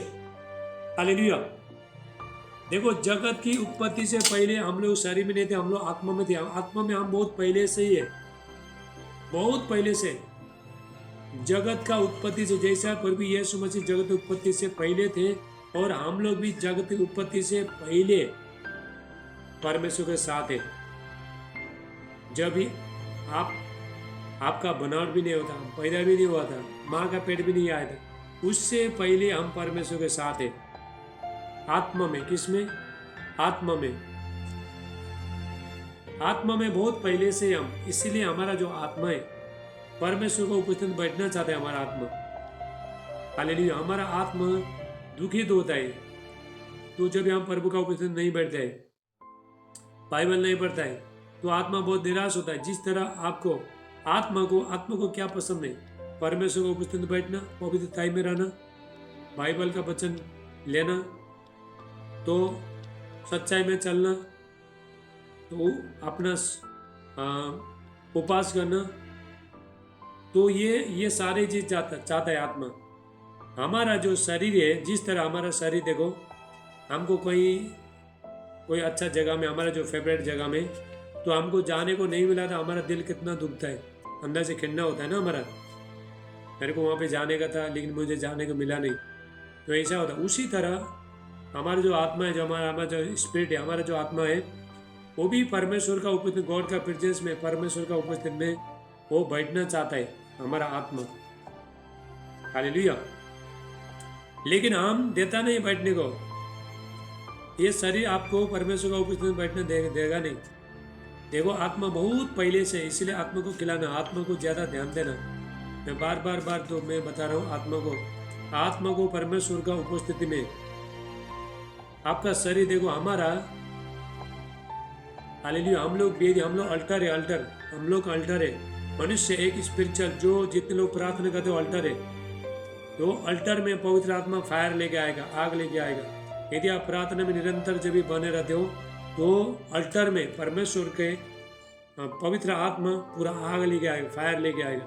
हालेलुया। देखो, जगत की उत्पत्ति से पहले हम लोग शरीर में नहीं थे, हम लोग आत्मा में थे। आत्मा में हम बहुत पहले से ही है, बहुत पहले से। जगत का उत्पत्ति से, जैसा प्रभु यीशु मसीह जगत की उत्पत्ति से पहले थे, और हम लोग भी जगत की उत्पत्ति से पहले परमेश्वर के साथ है। जब भी आपका बनावट भी नहीं होता, पैदा भी नहीं हुआ था, माँ का पेट भी नहीं आया था, उससे पहले हम परमेश्वर के साथ है, आत्मा में। किसमें? आत्मा में। आत्मा में बहुत पहले से हम, इसीलिए हमारा जो आत्मा है, परमेश्वर को उपस्थित बैठना चाहता है हमारा आत्मा। हालेलुया। हमारा आत्मा दुखित होता है, तो जब हम प्रभु का उपस्थित नहीं बैठते हैं, बाइबल नहीं पढ़ता है, तो आत्मा बहुत निराश होता है। जिस तरह आपको आत्मा को क्या पसंद है? परमेश्वर को उपस्थित बैठना, पवित्रताई में रहना, बाइबल का वचन लेना, तो सच्चाई में चलना, तो अपना उपवास करना, तो ये सारे चीज चाहता है आत्मा। हमारा जो शरीर है, जिस तरह हमारा शरीर, देखो, हमको कोई अच्छा जगह में, हमारा जो फेवरेट जगह में, तो हमको जाने को नहीं मिला था, हमारा दिल कितना दुखता है, अंदर से खिन्ना होता है ना हमारा। मेरे को वहाँ पे जाने का था, लेकिन मुझे जाने को मिला नहीं, तो ऐसा होता। उसी तरह हमारा जो आत्मा है, जो हमारा जो स्पिरिट है, हमारा जो आत्मा है, वो भी परमेश्वर का उपस्थित, गॉड का प्रेजेंस में, परमेश्वर का उपस्थित में वो बैठना चाहता है, हमारा आत्मा। हालेलुया। लेकिन हम देता नहीं बैठने को। ये शरीर आपको परमेश्वर का उपस्थिति में बैठने देगा नहीं। देखो आत्मा बहुत पहले से, इसलिए आत्मा को खिलाना, आत्मा को ज़्यादा ध्यान देना। मैं बार तो मैं बता रहा हूँ, आत्मा को परमेश्वर का उपस्थिति में। आपका शरीर देखो हमारा, हालेलुया, हम लोग अल्टर है, हम लोग अल्टर है। मनुष्य एक स्पिरिचुअल, जो जितने लोग प्रार्थना करते हो अल्टर है, तो अल्टर में पवित्र आत्मा फायर लेके आएगा, आग लेके आएगा। यदि आप प्रार्थना में निरंतर जब भी बने रहते हो तो अल्टर में परमेश्वर के पवित्र आत्मा पूरा आग लेके आएगा, फायर लेके आएगा।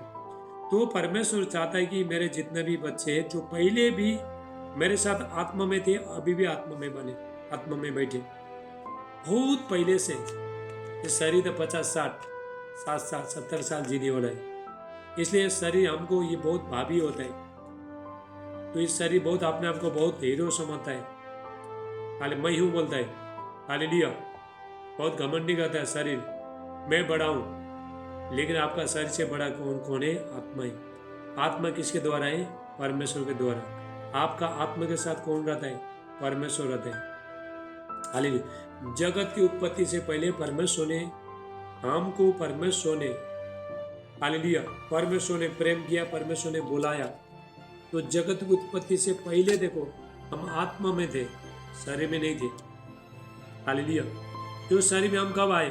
तो परमेश्वर चाहता है कि मेरे जितने भी बच्चे जो पहले भी मेरे साथ आत्मा में थे, अभी भी आत्मा में बने, आत्मा में बैठे, बहुत पहले से। इस शरीर तो 50-60 60 70 साल जीने वाला है, इसलिए शरीर हमको ये बहुत भाभी होता है। तो इस शरीर बहुत अपने आप को बहुत हीरो समझता है, हाले मैं हूँ बोलता है, हालेलुया, बहुत घमंडी करता है शरीर, मैं बड़ा हूँ। लेकिन आपका शरीर से बड़ा कौन है? आत्मा है। आत्मा किसके द्वारा है? परमेश्वर के द्वारा। आपका आत्मा के साथ कौन रहता है? परमेश्वर रहता है। हालेलुया। जगत की उत्पत्ति से पहले परमेश्वर ने हमको, हालेलुया, परमेश्वर ने प्रेम किया, परमेश्वर ने बुलाया। तो जगत की उत्पत्ति से पहले देखो हम आत्मा में थे, शरीर में नहीं थे। हालेलुया। तो शरीर में हम कब आए?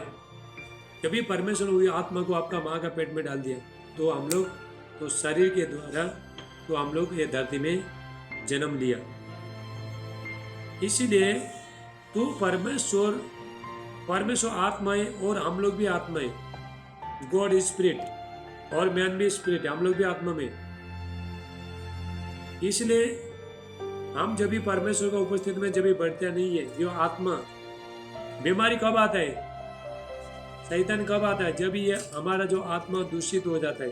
जब भी परमेश्वर हुई आत्मा को आपका माँ का पेट में डाल दिया, तो हम लोग, तो शरीर के द्वारा तो हम लोग ये धरती में जन्म लिया। इसीलिए तो परमेश्वर आत्मा है और हम लोग भी आत्मा है। गॉड स्पिरिट और मैन भी स्पिरिट, हम लोग भी आत्मा में। इसलिए हम जब भी परमेश्वर का उपस्थिति में जब भी बैठते नहीं है, जो आत्मा, बीमारी कब आता है? शैतान कब आता है? जब ये हमारा जो आत्मा दूषित हो जाता है,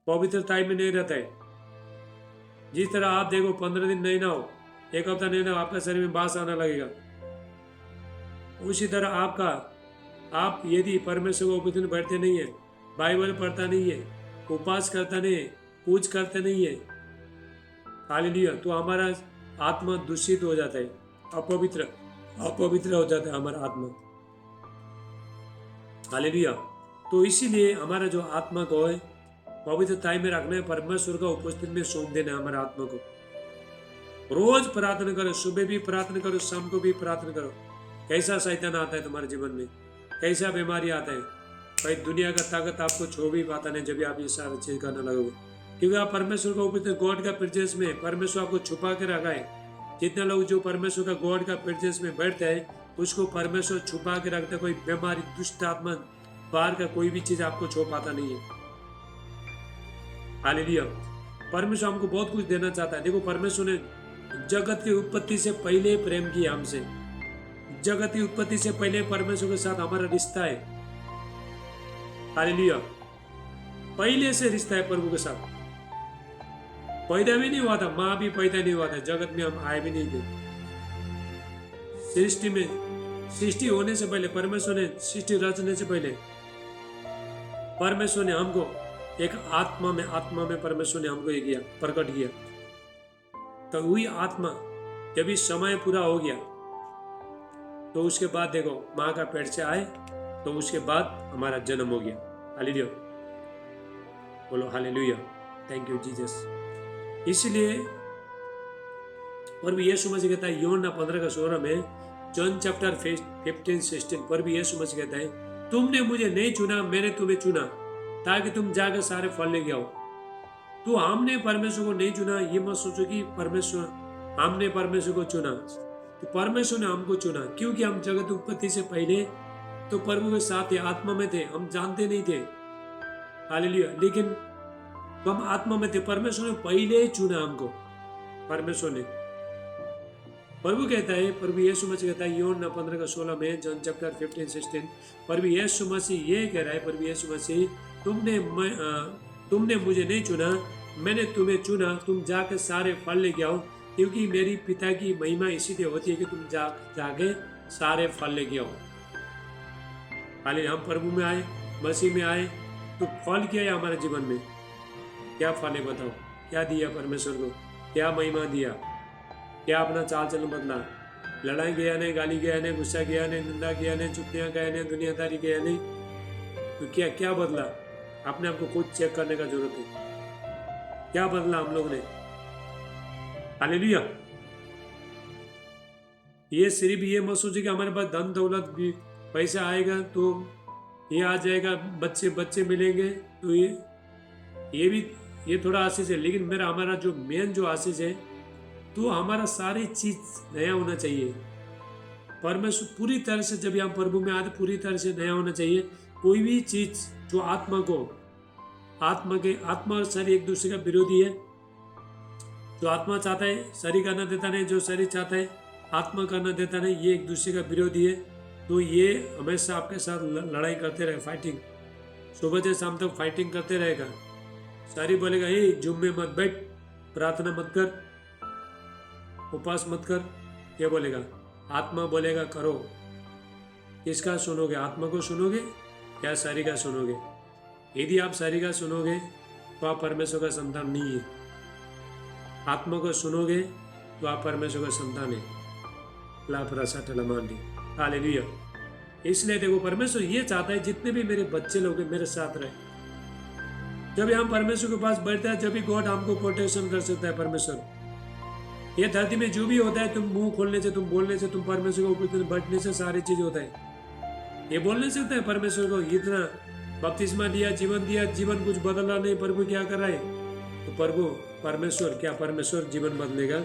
पवित्रता में नहीं रहता है। जिस तरह आप देखो 15 दिन नहीं नहाओ, 1 हफ्ता नहीं नहाओ, आपका शरीर में बास आना लगेगा। उसी तरह आप यदि परमेश्वर को उपस्थिति में बैठते नहीं है, बाइबल पढ़ता नहीं है, उपवास करता नहीं है, पूज करते नहीं है, हालेलुया, तो हमारा आत्मा दूषित हो जाता है, अपवित्र हो जाता है हमारा आत्मा। हालेलुया। तो इसीलिए हमारा जो आत्मा को है पवित्रता में रखना है, परमेश्वर का उपस्थिति में सौंप देना है हमारा आत्मा को। रोज प्रार्थना करो, सुबह भी प्रार्थना करो, शाम को भी प्रार्थना करो। कैसा शैतान आता है तुम्हारे जीवन में, कैसा बीमारी आता है, भाई दुनिया का ताकत आपको छो भी पाता नहीं जब आप ये सारी चीज करने लगोगे, क्योंकि आप परमेश्वर का उपस्थिति, गॉड का प्रेजेंस में, परमेश्वर आपको छुपा के रखा है। जितने लोग जो परमेश्वर का, गॉड का प्रेजेंस में बैठते हैं, उसको परमेश्वर छुपा के रखता है। कोई बीमारी, दुष्ट आत्मा, बाहर का कोई भी चीज आपको छो पाता नहीं है। हालेलुया। परमेश्वर हमको बहुत कुछ देना चाहता है। देखो परमेश्वर ने जगत की उत्पत्ति से पहले प्रेम किया हमसे। जगत की उत्पत्ति से पहले परमेश्वर के साथ हमारा रिश्ता है। हालेलुया। पहले से रिश्ता है प्रभु के साथ। पैदा भी नहीं हुआ था, माँ भी पैदा नहीं हुआ था, जगत में हम आए भी नहीं थे। सृष्टि होने से पहले, परमेश्वर ने सृष्टि रचने से पहले परमेश्वर ने हमको एक आत्मा में परमेश्वर ने हमको ये किया, प्रकट किया। तो वही आत्मा जब इस समय पूरा हो गया, तो उसके बाद देखो माँ का पेट से आए, तो उसके बाद हमारा जन्म हो गया। हालेलुया, बोलो हालेलुया, थैंक यू जीसस। इसलिए प्रभु यीशु मसीह कहता है यूहन्ना 15:16 में, जॉन चैप्टर 15:16 पर भी यीशु मसीह कहता है, तुमने मुझे नहीं चुना, मैंने तुम्हें चुना ताकि तुम जाकर सारे फल लेके आओ। तो हमने परमेश्वर को नहीं चुना, ये मत सोचो कि हमने परमेश्वर को चुना। तो परमेश्वर ने हमको चुना, क्योंकि हम जगत उत्पत्ति से पहले तो प्रभु के साथ थे, आत्मा में थे, हम जानते नहीं थे। हालेलुया। लेकिन तो हम आत्मा में थे, परमेश्वर ने पहले ही चुना हमको। परमेश्वर ने, प्रभु कहता है, प्रभु यीशु मसीह कहता है यूहन्ना 15:16 में, जॉन चैप्टर 15:16, प्रभु यीशु मसीह ये कह रहा है, प्रभु यीशु मसीह, तुमने मुझे नहीं चुना, मैंने तुम्हें चुना, तुम जाकर सारे फल लेके आओ, क्योंकि मेरी पिता की महिमा इसीलिए होती है कि तुम जाके सारे फल लेके आओ। हालेलुया। हम प्रभु में आए, मसीह में आए, तो फल क्या है हमारे जीवन में? क्या फल है बताओ? क्या दिया परमेश्वर को? क्या महिमा दिया? क्या अपना चाल चलन बदला? लड़ाई गया नहीं, गाली गया नहीं, गुस्सा गया नहीं, निंदा किया नहीं, चुगलियां गया नहीं, दुनियादारी गया नहीं, तो क्या क्या बदला? अपने आपको खुद चेक करने का जरूरत है। क्या बदला हम लोग ने? हालेलुया। ये सिर्फ ये मत सोचिए कि हमारे पास धन दौलत भी पैसा आएगा तो ये आ जाएगा, बच्चे बच्चे मिलेंगे तो ये भी ये थोड़ा आशीष है, लेकिन मेरा हमारा जो मेन जो आशीष है तो हमारा सारी चीज नया होना चाहिए। परमेश्वर पूरी तरह से, जब हम प्रभु में आते पूरी तरह से नया होना चाहिए। कोई भी चीज जो आत्मा और शरीर एक दूसरे का विरोधी है। जो आत्मा चाहता है शरीर करना देता नहीं, जो शरीर चाहता है आत्मा करना देता नहीं, ये एक दूसरे का विरोधी है। तो ये हमेशा आपके साथ लड़ाई करते रहे, फाइटिंग, सुबह से शाम तक फाइटिंग करते रहेगा। शरीर बोलेगा हे जुम में मत बैठ, प्रार्थना मत कर, उपवास मत कर, ये बोलेगा। आत्मा बोलेगा करो। किसका सुनोगे? आत्मा को सुनोगे या शरीर का सुनोगे? यदि आप शरीर का सुनोगे तो आप परमेश्वर का संतान नहीं है। आत्मा को सुनोगे तो आप परमेश्वर का संतान है। हालेलुया। इसलिए देखो परमेश्वर ये चाहता है जितने भी मेरे बच्चे लोग मेरे साथ रहे। जब हम परमेश्वर के पास बैठते हैं, जब भी गॉड हमको प्रोटेक्शन कर सकता है। परमेश्वर ये धरती में जो भी होता है, तुम मुंह खोलने से, तुम बोलने से, तुम परमेश्वर के ऊपर बैठने से सारी चीज होता है। ये बोल नहीं सकते परमेश्वर को इतना बपतिस्मा दिया, जीवन कुछ बदला नहीं, प्रभु क्या कर रहा है? तो प्रभु परमेश्वर, क्या परमेश्वर जीवन बदलेगा?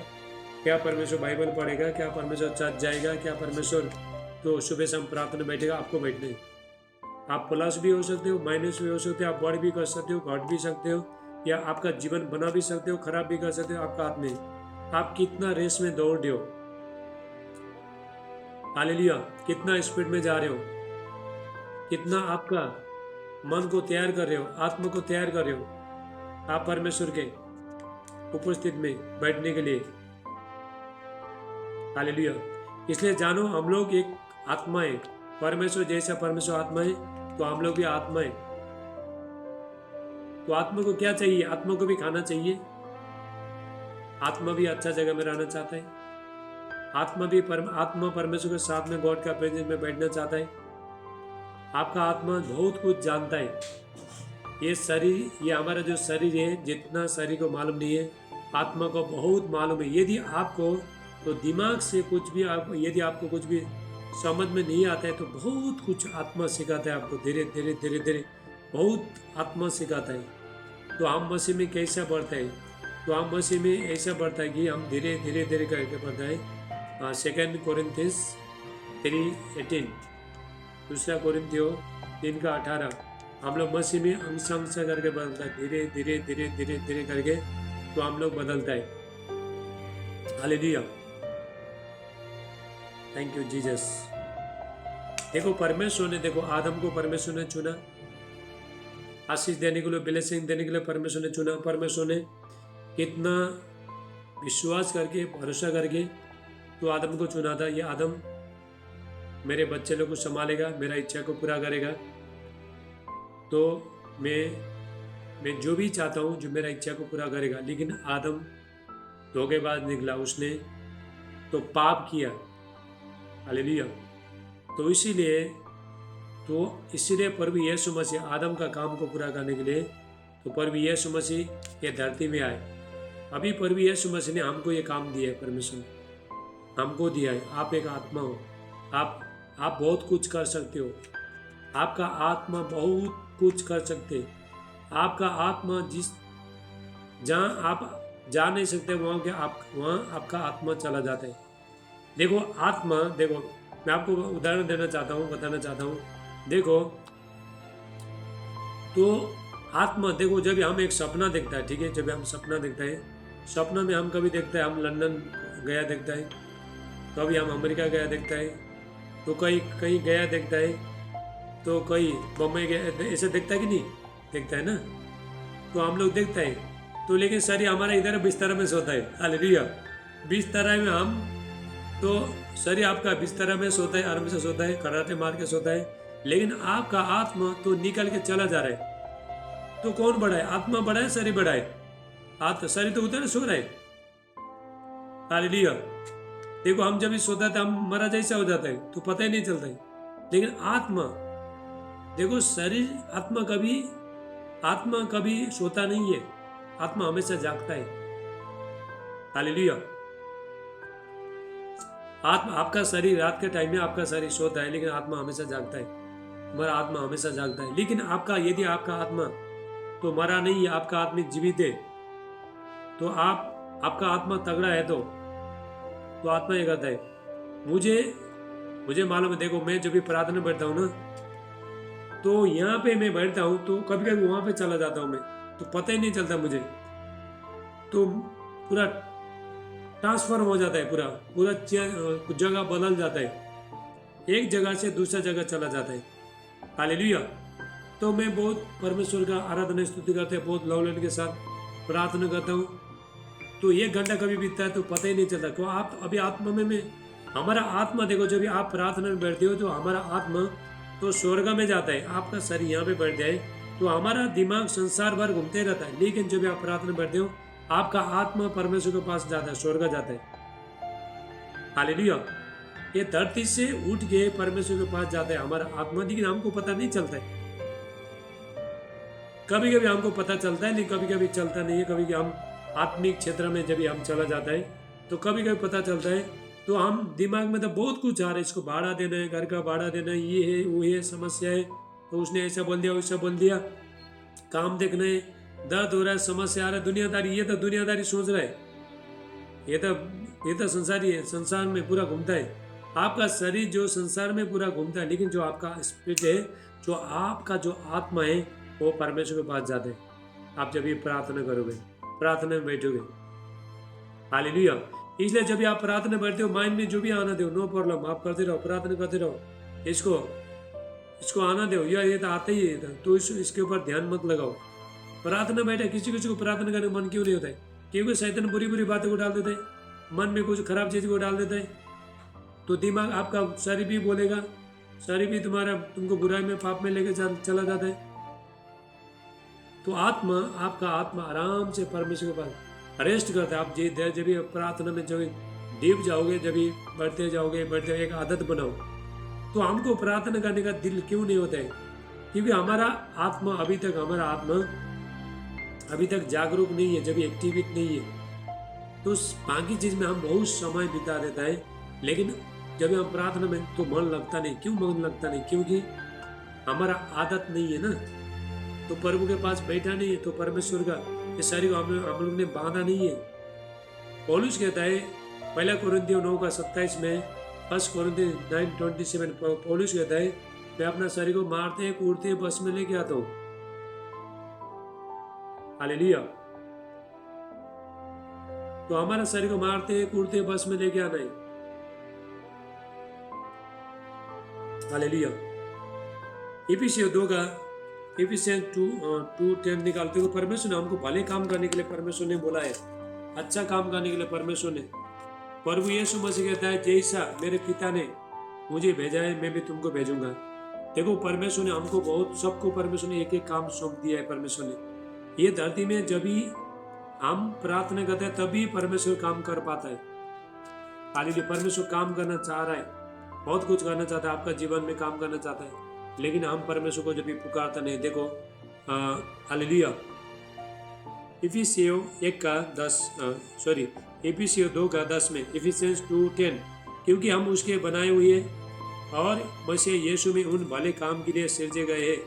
क्या परमेश्वर बाइबल पढ़ेगा? क्या परमेश्वर चर्च जाएगा? क्या परमेश्वर तो सुबह शाम प्रार्थना बैठेगा? आपको बैठने, आप प्लस भी हो सकते हो, माइनस भी हो सकते हो, आप बढ़ भी कर सकते हो, घट भी सकते हो, या आपका जीवन बना भी सकते हो, खराब भी कर सकते हो। आपका हाथ में, आप कितना रेस में दौड़ रहे हो। हालेलुया। कितना स्पीड में जा रहे हो, कितना आपका मन को तैयार कर रहे हो, आत्मा को तैयार कर रहे हो आप परमेश्वर के उपस्थित में बैठने के लिए। हालेलुया। इसलिए जानो हम लोग एक आत्मा है। परमेश्वर जैसा परमेश्वर आत्मा है तो हम लोग भी आत्मा है। तो आत्मा को क्या चाहिए? आत्मा को भी खाना चाहिए। आत्मा भी अच्छा जगह में रहना चाहता है। आत्मा परमेश्वर के साथ में, गॉड का प्रेजेंस में बैठना चाहता है। आपका आत्मा बहुत कुछ जानता है। ये शरीर, ये हमारा जो शरीर है, जितना शरीर को मालूम नहीं है, आत्मा को बहुत मालूम है। यदि आपको तो दिमाग से कुछ भी यदि आपको कुछ भी समझ में नहीं आता है तो बहुत कुछ आत्मा सिखाता है आपको। धीरे धीरे धीरे धीरे बहुत आत्मा सिखाता है। तो हम मसीह में कैसा बढ़ता है? तो हम मसीह में ऐसा बढ़ता है कि हम धीरे धीरे धीरे करके बढ़ता है। 2 कोरिन्थियंस 3:18, 2 कोरिन्थियों 3:18, हम लोग मसीह में अंश अंश करके बदलता है। धीरे धीरे धीरे धीरे धीरे करके तो हम लोग बदलता है। हालेलुया। Thank you Jesus. देखो परमेश्वर ने, देखो आदम को परमेश्वर ने चुना, आशीष देने के लिए, ब्लेसिंग देने के लिए परमेश्वर ने चुना। परमेश्वर ने कितना विश्वास करके, भरोसा करके तो आदम को चुना था। ये आदम मेरे बच्चे लोग को संभालेगा, मेरा इच्छा को पूरा करेगा। तो मैं जो भी चाहता हूँ, जो मेरा इच्छा को पूरा करेगा। लेकिन आदम धोखेबाज निकला, उसने तो पाप किया। हालेलुया। तो इसीलिए प्रभु यीशु मसीह आदम का काम को पूरा करने के लिए तो प्रभु यीशु मसीह ये धरती में आए। अभी प्रभु यीशु मसीह ने हमको ये काम दिया है। परमेश्वर हमको दिया है। आप एक आत्मा हो, आप बहुत कुछ कर सकते हो। आपका आत्मा बहुत कुछ कर सकते। आपका आत्मा जहाँ आप जा नहीं सकते वहाँ आपका आत्मा चला जाता है। देखो आत्मा, देखो मैं आपको उदाहरण देना चाहता हूँ, बताना चाहता हूँ। देखो तो आत्मा, देखो जब हम एक सपना देखता है, ठीक है, जब हम सपना देखता है, सपना में हम कभी देखता है हम लंदन गया देखता है, कभी हम अमेरिका गया देखता है, तो कहीं गया देखता है, तो कहीं बम्बई गया, ऐसे देखता है कि नहीं देखता है ना। तो हम लोग देखता है तो, लेकिन शरीर हमारा इधर बिस्तर में सोता है। हालेलुया। बिस्तर में हम तो शरीर आपका बिस्तर में सोता है, आराम से सोता है, खराटे मार के सोता है, लेकिन आपका आत्मा तो निकल के चला जा रहा है। तो कौन बड़ा है? आत्मा बड़ा है, शरीर बड़ा है? शरीर तो उधर सो रहा है। हालेलुया। देखो हम जब भी सोता है हम मरा जैसा हो जाता है तो पता ही नहीं चलता है। लेकिन आत्मा, देखो शरीर, आत्मा कभी सोता नहीं है, आत्मा हमेशा जागता है। हालेलुया। आत्मा, आपका शरीर रात के टाइम में आपका शरीर सोता है लेकिन आत्मा हमेशा जागता है। हमारा आत्मा हमेशा जागता है। लेकिन यदि आपका आत्मा तो मरा नहीं है, आपका आत्मिक जीवित है, तो आपका आत्मा तगड़ा है तो आत्मा ये कहता है। मुझे मालूम है। देखो मैं जब भी प्रार्थना बैठता हूँ ना, तो यहाँ पे मैं बैठता हूँ तो कभी कभी वहां पे चला जाता हूँ मैं, तो पता ही नहीं चलता मुझे। तो पूरा ट्रांसफॉर्म हो जाता है, पूरा जगह बदल जाता है, एक जगह से दूसरा जगह चला जाता है। हालेलुया। तो मैं बहुत परमेश्वर का आराधना स्तुति करते हैं, बहुत लवलन के साथ प्रार्थना करता हूँ। तो 1 घंटा कभी बीतता है तो पता ही नहीं चलता। क्यों? आप अभी आत्मा में हमारा आत्मा, देखो जब आप प्रार्थना में बैठते हो तो हमारा आत्मा तो स्वर्ग में जाता है, आपका शरीर यहाँ पे बैठ जाए तो हमारा दिमाग संसार भर घूमते रहता है। लेकिन जब आप प्रार्थना में बैठते हो आपका आत्मा परमेश्वर के पास जाता है, स्वर्ग जाता है। हालेलुया। ये धरती से उठ के परमेश्वर के पास जाता है हमारा आत्मा, लेकिन हमको पता नहीं चलता है। कभी कभी हमको पता चलता है लेकिन कभी कभी चलता नहीं है। कभी कभी हम आत्मिक क्षेत्र में जब हम चला जाता है तो कभी कभी पता चलता है, तो हम दिमाग में तो बहुत कुछ आ रहा है, इसको भाड़ा देना है, घर का भाड़ा देना है, ये है वो है, समस्या है, तो उसने ऐसा बोल दिया वैसा बोल दिया, काम देखना है, दर्द हो रहा है, समस्या आ रहा है, दुनियादारी, ये तो दुनियादारी सोच रहा है, ये तो संसारी है, संसार में पूरा घूमता है। आपका शरीर जो संसार में पूरा घूमता है, लेकिन जो आपका स्पिरिट है, जो आपका जो आत्मा है, वो परमेश्वर के पास जाता है। आप जब ये प्रार्थना करोगे, प्रार्थना में बैठोगे। हालेलुया। इसलिए जब आप प्रार्थना बैठते हो, माइंड में जो भी आना दो, नो प्रॉब्लम, आप करते रहो, प्रार्थना करते रहो, इसको आना दो, यार ये तो आता ही है, तो इसके ऊपर ध्यान मत लगाओ। प्रार्थना बैठे, किसी को प्रार्थना करने का मन क्यों नहीं होता है? क्योंकि शैतान बुरी बातों को डाल देता है, मन में कुछ खराब चीज को डाल देता है, तो दिमाग आपका, शरीर भी बोलेगा, शरीर भी तुमको बुराई में, पाप में लेके चला जाता है। तो आपका आत्मा आराम से परमेश्वर के पास रेस्ट करता है। आप जब भी प्रार्थना में जब डीप जाओगे, जब भी बढ़ते जाओगे, एक आदत बनाओ, तो हमको प्रार्थना करने का दिल क्यों नहीं होता है? क्योंकि हमारा आत्मा अभी तक जागरूक नहीं है, जब एक्टिविट नहीं है, तो बाकी चीज में हम बहुत समय बिता देता है। लेकिन जब हम प्रार्थना में, तो मन लगता नहीं। क्यों मन लगता नहीं? क्योंकि हमारा आदत नहीं है ना, तो प्रभु के पास बैठा नहीं है, तो परमेश्वर का ये शरीर को हम लोग ने बांधा नहीं है। पौलुस कहता है 1 कोरिन्थियों 9:27 में, 1 कोरिन्थियों 9:27, पौलुस कहता है, मैं अपना शरीर को मारते कूटते बस में लेके आता हूँ। हालेलुया। तो हमारा शरीर को मारते कूटते बस में लेके आना है। हालेलुया। इफिसियंस 2:10 निकालते हुए, परमेश्वर ने हमको भले काम करने के लिए परमेश्वर ने बोला है, अच्छा काम करने के लिए परमेश्वर ने। प्रभु यीशु मसीह कहता है, जैसा मेरे पिता ने मुझे भेजा है मैं भी तुमको भेजूंगा। देखो परमेश्वर ने हमको सबको परमेश्वर ने एक एक काम सौंप दिया है। परमेश्वर ने ये धरती में जब भी हम प्रार्थना करते हैं तभी परमेश्वर काम कर पाता है। हालेलुया। परमेश्वर काम करना चाह रहा है, बहुत कुछ करना चाहता है, आपका जीवन में काम करना चाहता है, लेकिन हम परमेश्वर को जब भी पुकारते नहीं। देखो हालेलुया। इफिसियों 2:10 में, इफिसियंस 2:10, क्योंकि हम उसके बनाए हुए और मसीह यीशु में उन भले काम के लिए सिरजे गए हैं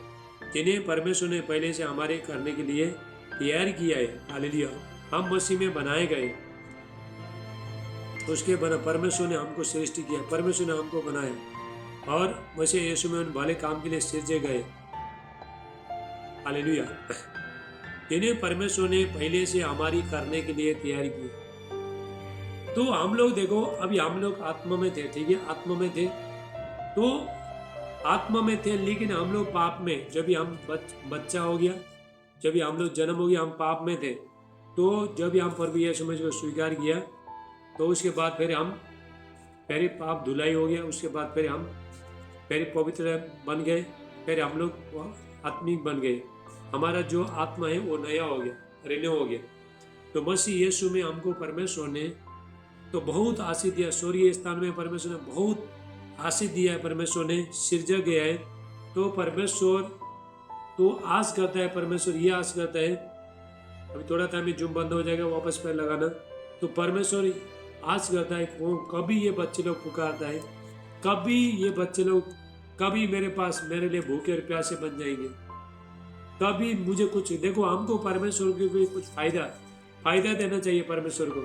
जिन्हें परमेश्वर ने पहले से हमारे करने के लिए तैयार किया है। हालेलुया। हम मसीह में बनाए गए, उसके बना, परमेश्वर ने हमको सृष्टि किया, परमेश्वर ने हमको बनाया और मसीह यीशु में उन भले काम के लिए सिरजे गए। हालेलुया। जिन्हें परमेश्वर ने पहले से हमारी करने के लिए तैयारी की। तो हम लोग देखो, अभी हम लोग आत्मा में थे, ठीक है, आत्मा में थे, तो आत्मा में थे, लेकिन हम लोग पाप में, जब भी हम बच्चा हो गया, जब भी हम लोग जन्म हो गया, हम पाप में थे। तो जब भी हम प्रभु यीशु मसीह को स्वीकार किया, तो उसके बाद फिर पाप धुलाई हो गया, उसके बाद फिर पवित्र बन गए, फिर हम लोग आत्मिक बन गए। हमारा जो आत्मा है वो नया हो गया, रिन्यू हो गया। तो मसीह यीशु में हमको परमेश्वर ने तो बहुत आशीष दिया। स्वर्गीय स्थान में परमेश्वर ने बहुत आशीष दिया है, परमेश्वर ने सिरजा गया है। तो परमेश्वर तो आस करता है, परमेश्वर ये आस करता है, अभी थोड़ा टाइम में जूम बंद हो जाएगा, वापस पैर लगाना। तो परमेश्वर आस करता है कभी ये बच्चे लोग पुकारता है, कभी ये बच्चे लोग कभी मेरे पास मेरे लिए भूखे और प्यासे बन जाएंगे, कभी मुझे कुछ देखो, हमको परमेश्वर के भी कुछ फायदा देना चाहिए परमेश्वर को।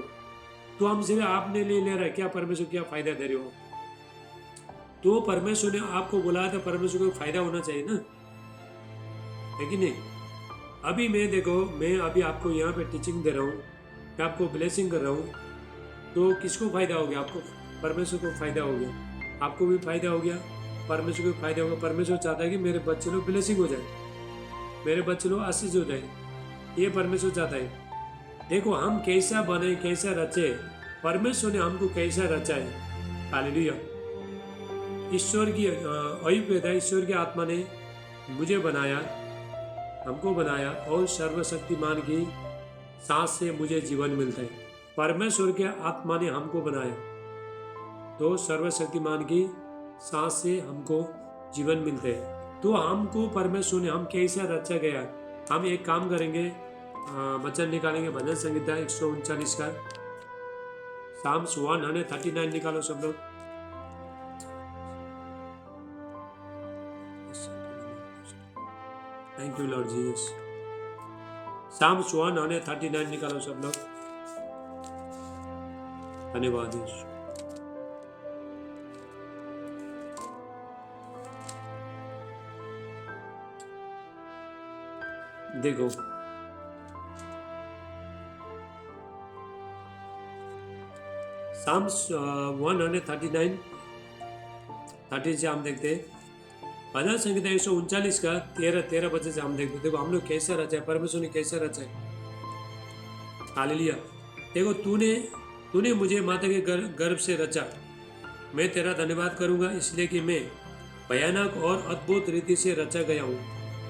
तो हम सिर्फ आपने ले रहा है, क्या परमेश्वर क्या फायदा दे रहे हो? तो परमेश्वर ने आपको बुलाया था, परमेश्वर को फायदा होना चाहिए ना, है कि नहीं? अभी मैं देखो, मैं अभी आपको यहाँ पे टीचिंग दे रहा हूँ, मैं आपको ब्लेसिंग कर रहा हूँ, तो किसको फायदा हो गया? आपको, परमेश्वर को फायदा हो गया, आपको भी फायदा हो गया, परमेश्वर को फायदा होगा। परमेश्वर चाहता है कि मेरे बच्चे लोग ब्लेसिंग हो जाए, मेरे बच्चे लोग आशीष हो जाए, ये परमेश्वर चाहता है। देखो हम कैसा बने, कैसा रचे, परमेश्वर ने हमको कैसा रचा है। हालेलुया। ईश्वर की अभिप्रेता, ईश्वर की आत्मा ने मुझे बनाया, हमको बनाया, और सर्वशक्तिमान की सांस से मुझे जीवन मिलता है। परमेश्वर के आत्मा ने हमको बनाया, तो सर्वशक्तिमान की सांस से हमको जीवन मिलता है। तो हमको परमेश्वर ने, हम कैसा रचा गया। हम एक काम करेंगे, वचन निकालेंगे, भजन संहिता 139 का, साम्स 139 निकालो सब लोग। Thank you Lord Jesus. Psalms 139 निकालो सब लोग। धन्यवाद यीशु। देखो साम्स 139 30 से हम देखते हैं, भजन संहिता 139 का 13 बजे से हम देखते हैं। देखो हम लोग कैसा रचा है, परमेश्वर ने कैसा रचा है। हालेलुया। देखो तूने मुझे माता के गर्भ से रचा, मैं तेरा धन्यवाद करूंगा, इसलिए कि मैं भयानक और अद्भुत रीति से रचा गया हूँ।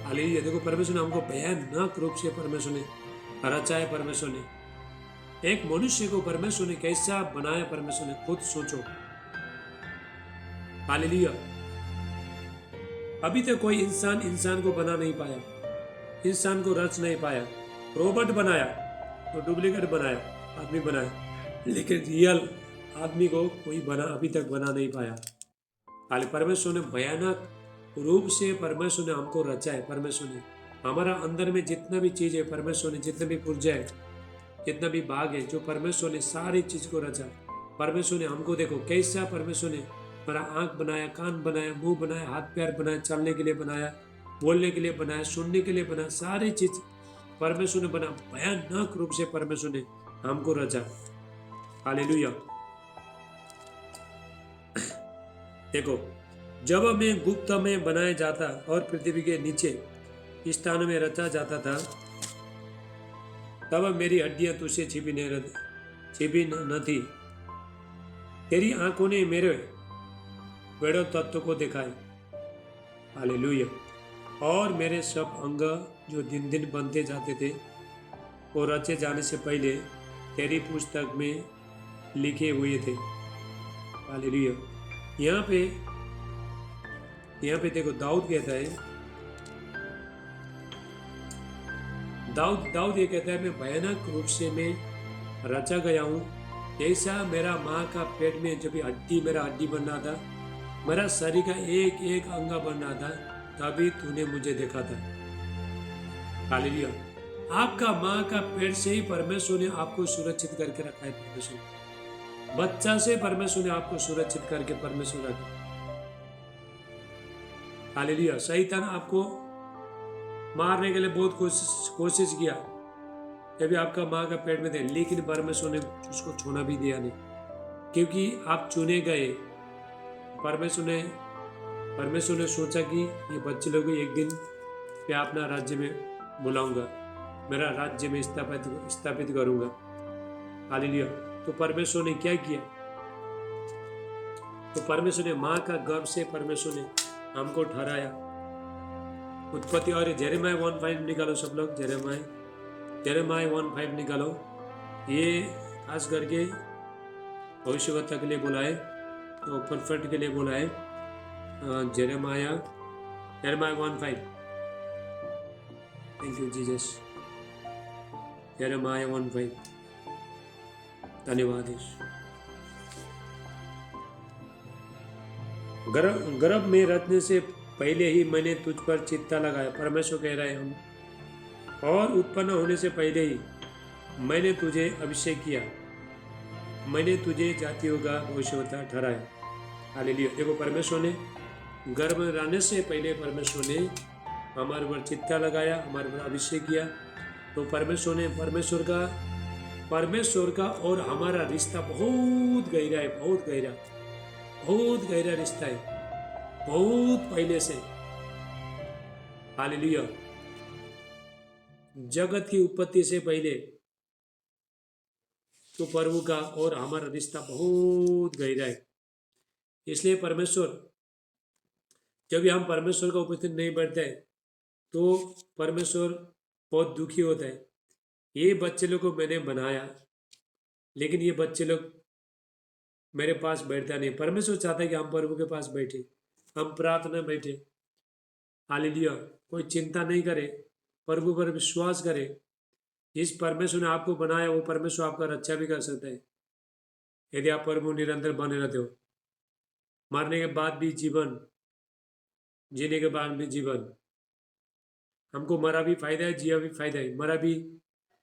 हालेलुया। देखो परमेश्वर ने हमको भयानक रूप से परमेश्वर ने रचा है। परमेश्वर ने एक मनुष्य को परमेश्वर ने कैसा बनाया, परमेश्वर ने खुद सोचो। हालेलुया। अभी तक कोई इंसान को बना नहीं पाया, इंसान को रच नहीं पाया। रोबोट बनाया तो डुप्लीकेट बनाया, आदमी बनाया, लेकिन रियल आदमी को कोई अभी तक बना नहीं पाया। हाल परमेश्वर ने भयानक रूप से परमेश्वर ने हमको रचा है। परमेश्वर ने हमारा अंदर में जितना भी चीज है, परमेश्वर ने जितना भी ऊर्जा है, जितना भी भाग है, जो परमेश्वर ने सारी चीज को रचा। परमेश्वर ने हमको देखो कैसा, परमेश्वर ने हमारा आंख बनाया, कान बनाया, मुंह बनाया, हाथ पैर बनाया, चलने के लिए बनाया, बोलने के लिए बनाया, सुनने के लिए बनाया, सारी चीज परमेश्वर ने बना। भयानक रूप से परमेश्वर ने हमको रचा। हालेलुया। देखो जब मैं गुप्त में बनाया जाता और पृथ्वी के नीचे स्थान में रचा जाता था, तब मेरी हड्डियां तुझसे छिपी न थी। तेरी आंखों ने मेरे वेड़ो तत्व को दिखाए। हालेलुया। और मेरे सब अंग जो दिन दिन बनते जाते थे, वो रचे जाने से पहले तेरी पुस्तक में लिखे हुए थे। हालेलुया। यहाँ पे देखो दाऊद कहता है, दाऊद ये कहता है, मैं भयानक रूप से मैं रचा गया हूँ। जैसा मेरा माँ का पेट में जब मेरा हड्डी बन रहा था, मेरा शरीर का एक एक अंग बन रहा था, तभी तूने मुझे देखा था। हालेलुया। आपका माँ का पेट से ही परमेश्वर ने आपको सुरक्षित करके रखा है। परमेश्वर बच्चा से परमेश्वर ने आपको सुरक्षित करके परमेश्वर रखा। हालेलुया। शैतान आपको मारने के लिए बहुत कोशिश किया जब आपका माँ का पेट में थे, लेकिन परमेश्वर ने उसको छोड़ना भी दिया नहीं, क्योंकि आप चुने गए। परमेश्वर ने सोचा कि ये बच्चे लोग एक दिन मैं अपना राज्य में बुलाऊंगा, मेरा राज्य में स्थापित करूंगा। हालेलुया। तो परमेश्वर ने क्या किया? तो परमेश्वर ने माँ का गर्भ से परमेश्वर ने हमको ठहराया। उत्पत्ति और जेरेमाया 1:5 निकालो सब लोग। जेरेमाया 1:5 निकालो। ये खास करके भविष्यवक्ता के लिए बोला है, तो परफेक्ट के लिए बोला है। Jeremiah 1:5। Thank you Jesus. Jeremiah 1:5। धन्यवाद यीशु। गर्भ में रचने से पहले ही मैंने तुझ पर चित्ता लगाया। परमेश्वर कह रहा है हम, और उत्पन्न होने से पहले ही मैंने तुझे अभिषेक किया, मैंने तुझे जातियों का भविष्यवक्ता ठहराया। हालेलुया। देखो, परमेश्वर ने गर्भ में रहने से पहले परमेश्वर ने हमारे पर चित्ता लगाया, हमारे पर अभिषेक किया। तो परमेश्वर का और हमारा रिश्ता बहुत गहरा है, बहुत गहरा रिश्ता है, बहुत पहले से। हालेलुया। जगत की उत्पत्ति से पहले तो प्रभु का और हमारा रिश्ता बहुत गहरा है। इसलिए जब हम परमेश्वर का उपस्थित नहीं बैठते हैं तो परमेश्वर बहुत दुखी होता है। ये बच्चे लोग को मैंने बनाया, लेकिन ये बच्चे लोग मेरे पास बैठता नहीं। परमेश्वर चाहता है कि हम प्रभु के पास बैठे, हम प्रार्थना बैठे। हालेलुया। कोई चिंता नहीं करे, प्रभु पर विश्वास करे। जिस परमेश्वर ने आपको बनाया वो परमेश्वर आपका रक्षा भी कर सकता है, यदि आप प्रभु निरंतर बने रहते हो। मरने के बाद भी जीवन, जीने के बाद भी जीवन। हमको मरा भी फायदा है, जिया भी फायदा है। मरा भी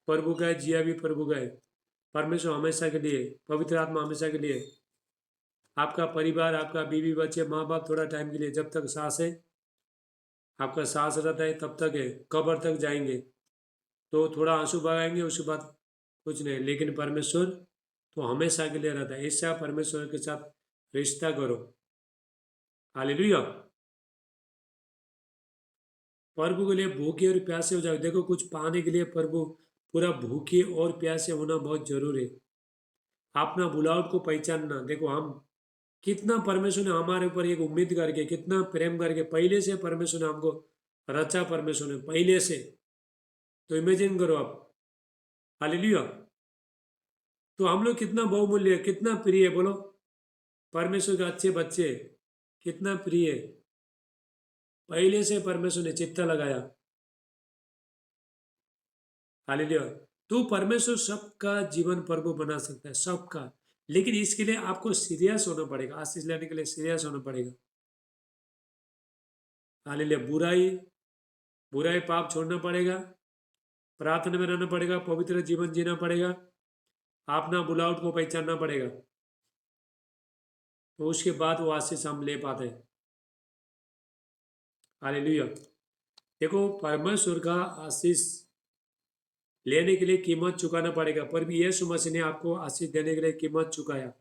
प्रभु का है, जिया भी प्रभु का है। परमेश्वर हमेशा के लिए, पवित्र आत्मा हमेशा के लिए। आपका परिवार, आपका बीवी बच्चे माँ बाप थोड़ा टाइम के लिए, जब तक सांस है, आपका सांस रहता है तब तक है। कब्र तक जाएंगे तो थोड़ा आंसू बहाएंगे, उसके बाद कुछ नहीं। लेकिन परमेश्वर तो हमेशा के लिए रहता है। ऐसा परमेश्वर के साथ रिश्ता करो। हालेलुया। प्रभु के लिए भूखे और प्यासे हो जाओ। देखो, कुछ पाने के लिए प्रभु पूरा भूखे और प्यासे होना बहुत जरूरी है। अपना बुलावट को पहचानना। देखो, हम कितना परमेश्वर ने हमारे ऊपर एक उम्मीद करके, कितना प्रेम करके, पहले से परमेश्वर ने हमको रचा। परमेश्वर ने पहले से, तो इमेजिन करो आप। हालेलुया। तो हम लोग कितना बहुमूल्य, कितना प्रिय है, बोलो। परमेश्वर के अच्छे बच्चे कितना प्रिय है। पहले से परमेश्वर ने चित्ता लगाया। हालेलुया। तो परमेश्वर सबका जीवन प्रभु बना सकता है, सबका। लेकिन इसके लिए आपको सीरियस होना पड़ेगा। आशीष लेने के लिए सीरियस होना पड़ेगा। हालेलुया। बुराई पाप छोड़ना पड़ेगा, प्रार्थना में रहना पड़ेगा, पवित्र जीवन जीना पड़ेगा, अपना बुलावट को पहचानना पड़ेगा। तो उसके बाद वो आशीष हम ले पाते हैं। हालेलुया। देखो, परमेश्वर का आशीष लेने के लिए कीमत चुकाना पड़ेगा। पर भी यीशु मसीह ने आपको आशीष देने के लिए कीमत चुकाया।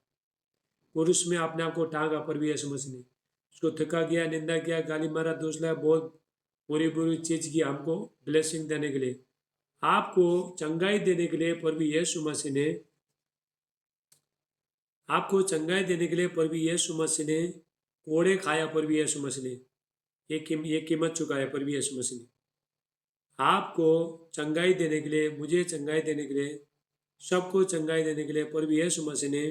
पुरुष में अपने आप को टांगा। पर भी यीशु मसीह ने उसको थका किया, निंदा किया, गाली मारा, दोष लाया, बहुत बुरी बुरी चीज की हमको ब्लेसिंग देने के लिए, आपको चंगाई देने के लिए। पर भी यीशु मसीह ने आपको चंगाई देने के लिए, पर भी यीशु मसीह ने कोड़े खाया। पर भी यीशु मसीह ने ये कीमत चुकाया। पर भी यीशु मसीह ने आपको चंगाई देने के लिए, मुझे चंगाई देने के लिए, सबको चंगाई देने के लिए, पर भी यीशु मसीह ने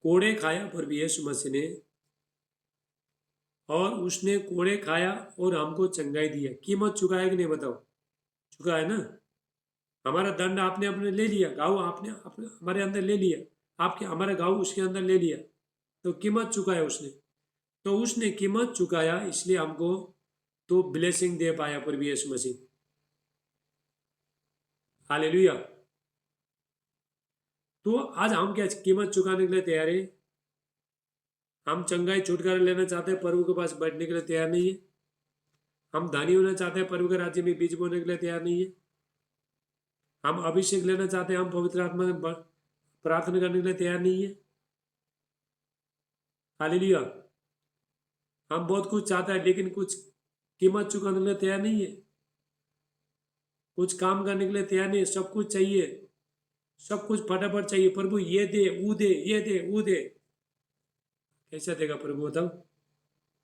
कोड़े खाया। पर भी यीशु मसीह ने, और उसने कोड़े खाया और हमको चंगाई दिया। कीमत चुकाया कि नहीं, बताओ? चुका है ना। हमारा दंड आपने अपने ले लिया, घाव आपने अपने हमारे अंदर ले लिया, आपके हमारा घाव उसके अंदर ले लिया। तो कीमत चुकाया उसने। तो उसने कीमत चुकाया, इसलिए हमको तो ब्लेसिंग दे पाया। पर भी यीशु मसीह। हालेलुया। तो आज हम क्या कीमत चुकाने के लिए तैयार है? हम चंगाई छुटकारा लेना चाहते हैं, प्रभु के पास बैठने के लिए तैयार नहीं है। हम धनी होना चाहते हैं, प्रभु के राज्य में बीज बोने के लिए तैयार नहीं है। हम अभिषेक लेना चाहते हैं, हम पवित्र आत्मा में प्रार्थना करने के लिए तैयार नहीं है। हालेलुया। हम बहुत कुछ चाहते हैं, लेकिन कुछ कीमत चुकाने के लिए तैयार नहीं है, कुछ काम करने के लिए तैयार नहीं है। सब कुछ चाहिए, सब कुछ फटाफट चाहिए। प्रभु ये दे, वो दे, ये दे, वो दे। कैसा देगा प्रभु, बताओ?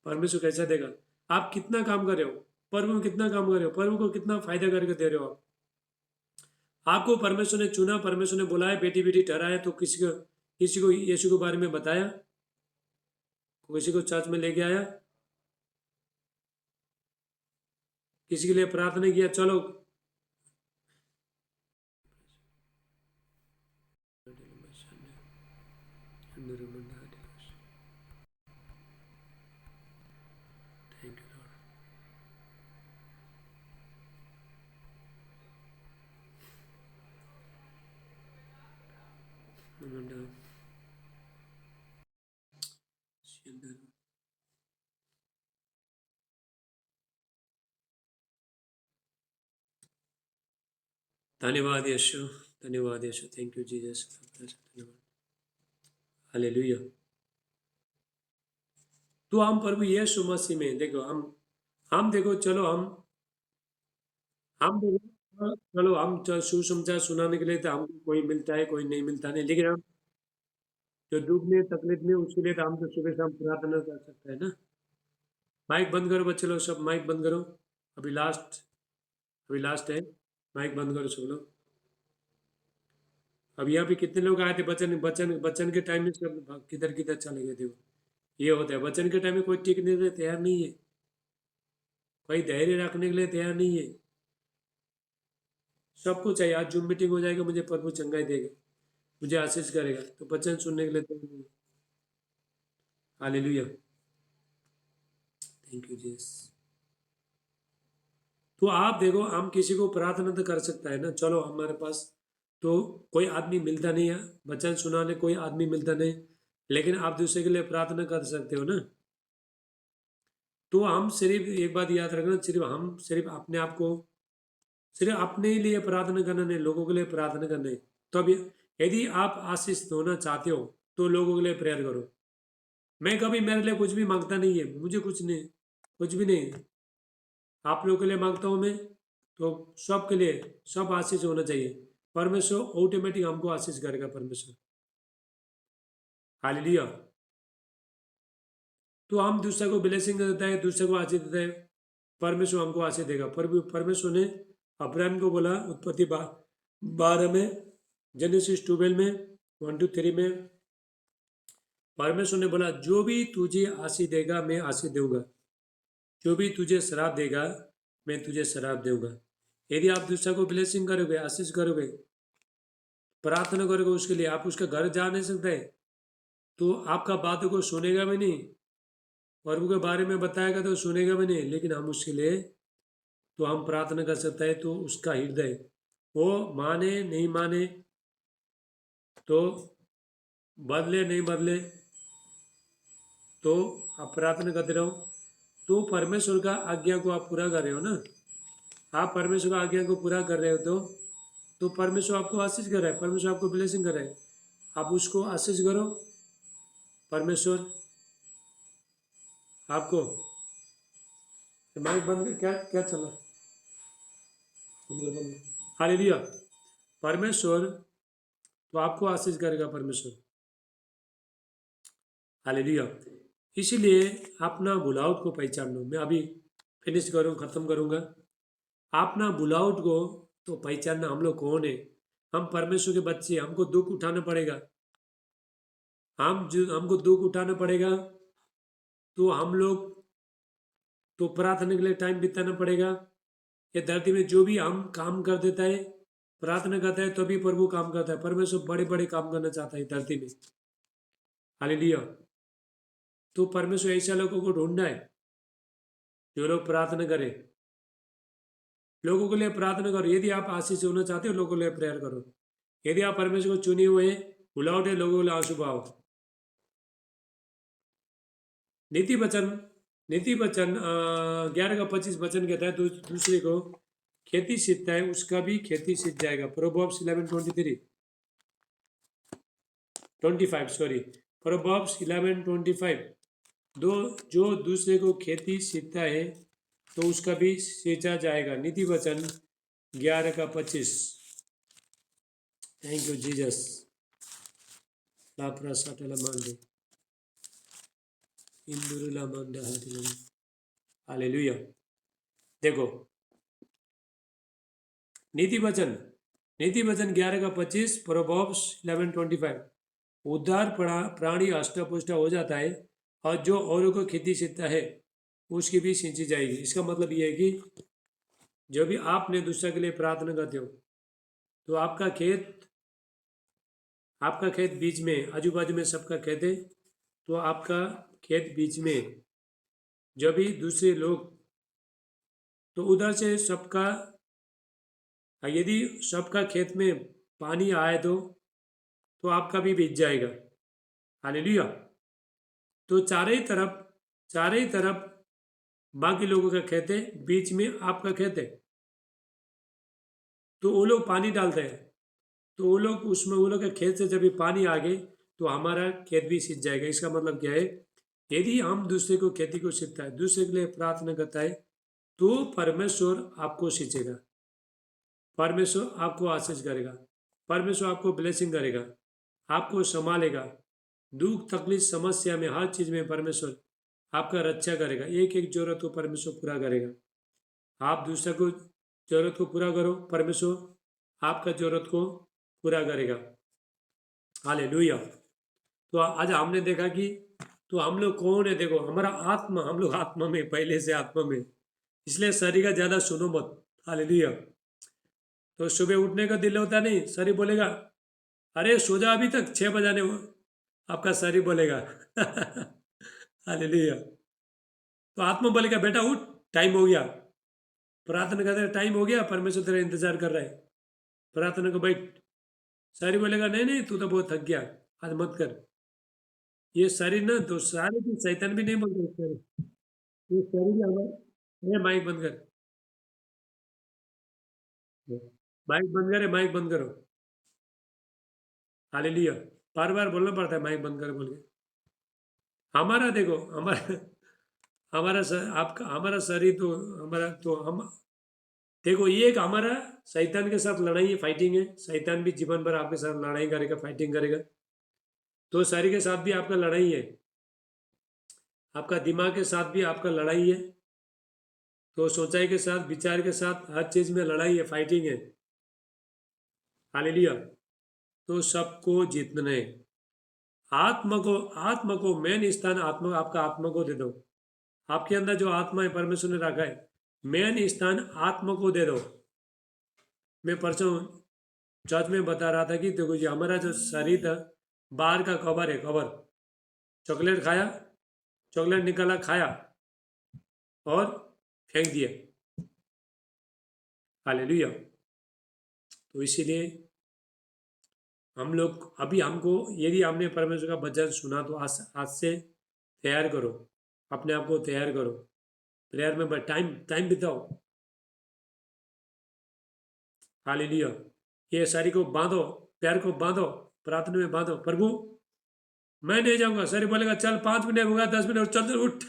परमेश्वर कैसा देगा? आप कितना काम कर रहे हो? प्रभु में कितना काम कर रहे हो, प्रभु को कितना फायदा करके दे रहे हो आप। आपको परमेश्वर ने चुना, परमेश्वर ने बुलाया, बेटी बेटी ठहराया, तो किसी को यीशु के बारे में बताया, किसी को चर्च में लेके आया, किसी के लिए प्रार्थना किया, चलो थैंक यू लॉर्ड। धन्यवाद यीशु, धन्यवाद यीशु, थैंक यू जीसस, धन्यवाद, हालेलुया। तो हम प्रभु यीशु मसीह में देखो, हम देखो, चलो हम देखो, चलो हम सुसमाचार सुनाने के लिए तो हमको कोई मिलता है, कोई नहीं मिलता नहीं, लेकिन हम जो दुख में तकलीफ में, उसके लिए तो हम तो सुबह शाम प्रार्थना कर सकते हैं ना। माइक बंद करो बच्चे लोग, सब माइक बंद करो, अभी लास्ट है, माइक बंद करो सब लोग। अब यहाँ पे कितने लोग आए थे, बचन बचन बचन के टाइम में सब किधर किधर चले गए थे वो। ये होता है, वचन के टाइम में कोई टिकने के लिए तैयार नहीं है, कोई धैर्य रखने के लिए तैयार नहीं है। सबको चाहिए आज जूम मीटिंग हो जाएगा, मुझे प्रभु चंगाई देगा, मुझे आशीष करेगा, तो वचन सुनने के लिए तैयार नहीं है। Hallelujah, thank you Jesus. तो आप देखो, हम किसी को प्रार्थना तो कर सकता है ना, चलो हमारे पास तो कोई आदमी मिलता नहीं है, वचन सुनाने कोई आदमी मिलता नहीं, लेकिन आप दूसरे के लिए प्रार्थना कर सकते हो ना। तो हम सिर्फ एक बात याद रखना, सिर्फ अपने आप को, सिर्फ अपने लिए प्रार्थना करना नहीं, लोगों के लिए प्रार्थना करना है। तो अब यदि आप आशीष होना चाहते हो तो लोगों के लिए प्रेयर करो। मैं कभी मेरे लिए कुछ भी मांगता नहीं है, मुझे कुछ नहीं, कुछ भी नहीं, आप लोगों के लिए मांगता हूँ मैं, तो सबके लिए सब आशीष होना चाहिए। परमेश्वर ऑटोमेटिक हमको आशीष करेगा, परमेश्वर, हालेलुया। तो हम दूसरे को ब्लेसिंग देता है, दूसरे को आशीष देता है, परमेश्वर हमको आशीष देगा। परमेश्वर ने अब्राहम को बोला उत्पत्ति 12 में, जेनेसिस 12 में 1-3 में, परमेश्वर ने बोला जो भी तुझे आशीष देगा मैं आशीष दूंगा, जो भी तुझे शराब देगा मैं तुझे शराब दूंगा। यदि आप दूसरे को ब्लेसिंग करोगे, आशीष करोगे, प्रार्थना करोगे उसके लिए, आप उसका घर जा नहीं सकते, तो आपका बातों को सुनेगा भी नहीं, प्रभु के बारे में बताएगा तो सुनेगा भी नहीं, लेकिन हम उसके लिए तो हम प्रार्थना कर सकते हैं, तो उसका हृदय वो माने नहीं माने, तो बदले नहीं बदले, तो आप प्रार्थना करते रहो, तो परमेश्वर का आज्ञा को आप पूरा कर रहे हो ना। आप परमेश्वर का आज्ञा को पूरा कर रहे हो, तो परमेश्वर आपको आशीष कर रहा है, परमेश्वर आपको ब्लेसिंग कर रहा है, आप उसको आशीष करो। परमेश्वर आपको, माइक बंद, क्या क्या चला, हालेलुया। परमेश्वर तो आपको आशीष करेगा, परमेश्वर, हालेलुया। इसीलिए अपना बुलावट को पहचान लो। मैं अभी फिनिश करूँ, खत्म करूँगा। अपना बुलावट को तो पहचानना, हम लोग कौन है, हम परमेश्वर के बच्चे, हमको दुख उठाना पड़ेगा, हमको दुख उठाना पड़ेगा, तो हम लोग तो प्रार्थना के लिए टाइम बिताना पड़ेगा। ये धरती में जो भी हम काम कर देता है, प्रार्थना करता है, तभी प्रभु काम करता है। परमेश्वर बड़े बड़े काम करना चाहता है धरती में, हालेलुया। तो परमेश्वर ऐसा लोगों को ढूंढना है जो लोग प्रार्थना करें, लोगों के लिए प्रार्थना करो। यदि आप आशीष होना चाहते हो, लोगों के लिए प्रेयर करो। यदि आप परमेश्वर को चुने हुए बुलावट है, लोगों के लिए आंसू बहाओ। नीति वचन 11 का 25 वचन कहता है, दूसरे को खेती सीखता है उसका भी खेती सीख जाएगा। प्रोवर्ब्स 11:25 सॉरी, प्रोवर्ब्स 11:25, जो दूसरे को खेती सीखता है तो उसका भी सींचा जाएगा। नीति वचन 11 का 25। थैंक यू जीसस, लाप्रा साटला मांडे इंदुरुला मांडा हाथिला, हालेलुया। देखो नीति वचन, नीति वचन 11 का 25, प्रोवर्ब्स 11:25। उद्धार प्राणी हष्ट-पुष्ट हो जाता है और जो औरों को खेती सींचता है उसकी भी सींची जाएगी। इसका मतलब ये है कि जो भी आपने दूसरे के लिए प्रार्थना करते हो तो आपका खेत बीच में, आजू बाजू में सबका खेत है, तो आपका खेत बीच में जो भी दूसरे लोग, तो उधर से सबका, यदि सबका खेत में पानी आए तो आपका भी बीत जाएगा। हालेलुया। तो चारों ही तरफ बाकी लोगों का खेत है, बीच में आपका खेत है, तो वो लोग पानी डालते हैं, तो वो लोग उसमें, वो लोग के खेत से जब भी पानी आ गए तो हमारा खेत भी सींच जाएगा। इसका मतलब क्या है, यदि हम दूसरे को खेती को सींचता है, दूसरे के लिए प्रार्थना करता है, तो परमेश्वर आपको सींचेगा, परमेश्वर आपको आशीष करेगा, परमेश्वर आपको ब्लेसिंग करेगा, आपको संभालेगा। दुख तकलीफ समस्या में, हर चीज में परमेश्वर आपका रक्षा करेगा। एक एक जरूरत को परमेश्वर पूरा करेगा। आप दूसरे को जरूरत को पूरा करो, परमेश्वर आपका जरूरत को पूरा करेगा। हालेलुया। तो आज हमने देखा कि तो हम लोग कौन है, देखो हमारा आत्मा, हम लोग आत्मा में, पहले से आत्मा में, इसलिए शरीर का ज्यादा सुनो मत। हालेलुया। तो सुबह उठने का दिल होता नहीं, शरीर बोलेगा अरे सो जा, अभी तक 6 बजाने हो, आपका शरीर बोलेगा हालेलुया। तो आत्मा बोलेगा बेटा उठ, टाइम हो गया, प्रार्थना करते टाइम हो गया, परमेश्वर तेरा इंतजार कर रहा है, प्रार्थना को बैठ। शरीर बोलेगा नहीं नहीं, तू तो बहुत थक गया, आज मत कर। ये शरीर ना, तो सारे भी शैतान भी नहीं बोलते शरीर, ये शरीर ही हमारा। अरे माइक बंद कर, माइक बंद करे, माइक बंद करो। हालेलुया। बार बार बोलना पड़ता है माइक बंद कर बोल के। हमारा देखो, हमारा आपका हमारा शरीर तो, हमारा तो हम, देखो ये एक हमारा शैतान के साथ लड़ाई है, फाइटिंग है। शैतान भी जीवन भर आपके साथ लड़ाई करेगा, फाइटिंग करेगा। तो शरीर के साथ भी आपका लड़ाई है, आपका दिमाग के साथ भी आपका लड़ाई है, तो सोचाई के साथ, विचार के साथ, हर चीज में लड़ाई है, फाइटिंग है। हालेलुया। तो सबको जीतना है। आत्मा को मेन स्थान, आत्मा, आपका आत्मा को दे दो। आपके अंदर जो आत्मा है परमेश्वर ने रखा है, मेन स्थान आत्मा को दे दो। मैं परसों चर्च में बता रहा था कि देखो ये हमारा जो शरीर था, बाहर का कवर है, कवर। चॉकलेट खाया, चॉकलेट निकाला, खाया और फेंक दिया। हालेलुया। तो इसीलिए हम लोग अभी, हमको यदि हमने परमेश्वर का वचन सुना तो आज आज से तैयार करो, अपने आप को तैयार करो, प्रेयर में टाइम टाइम बिताओ। हालेलुया। ये शरीर को बांधो, पैर को बांधो, प्रार्थना में बांधो। प्रभु मैं नहीं जाऊंगा, शरीर बोलेगा चल 5 मिनट होगा, 10 मिनट और चल उठ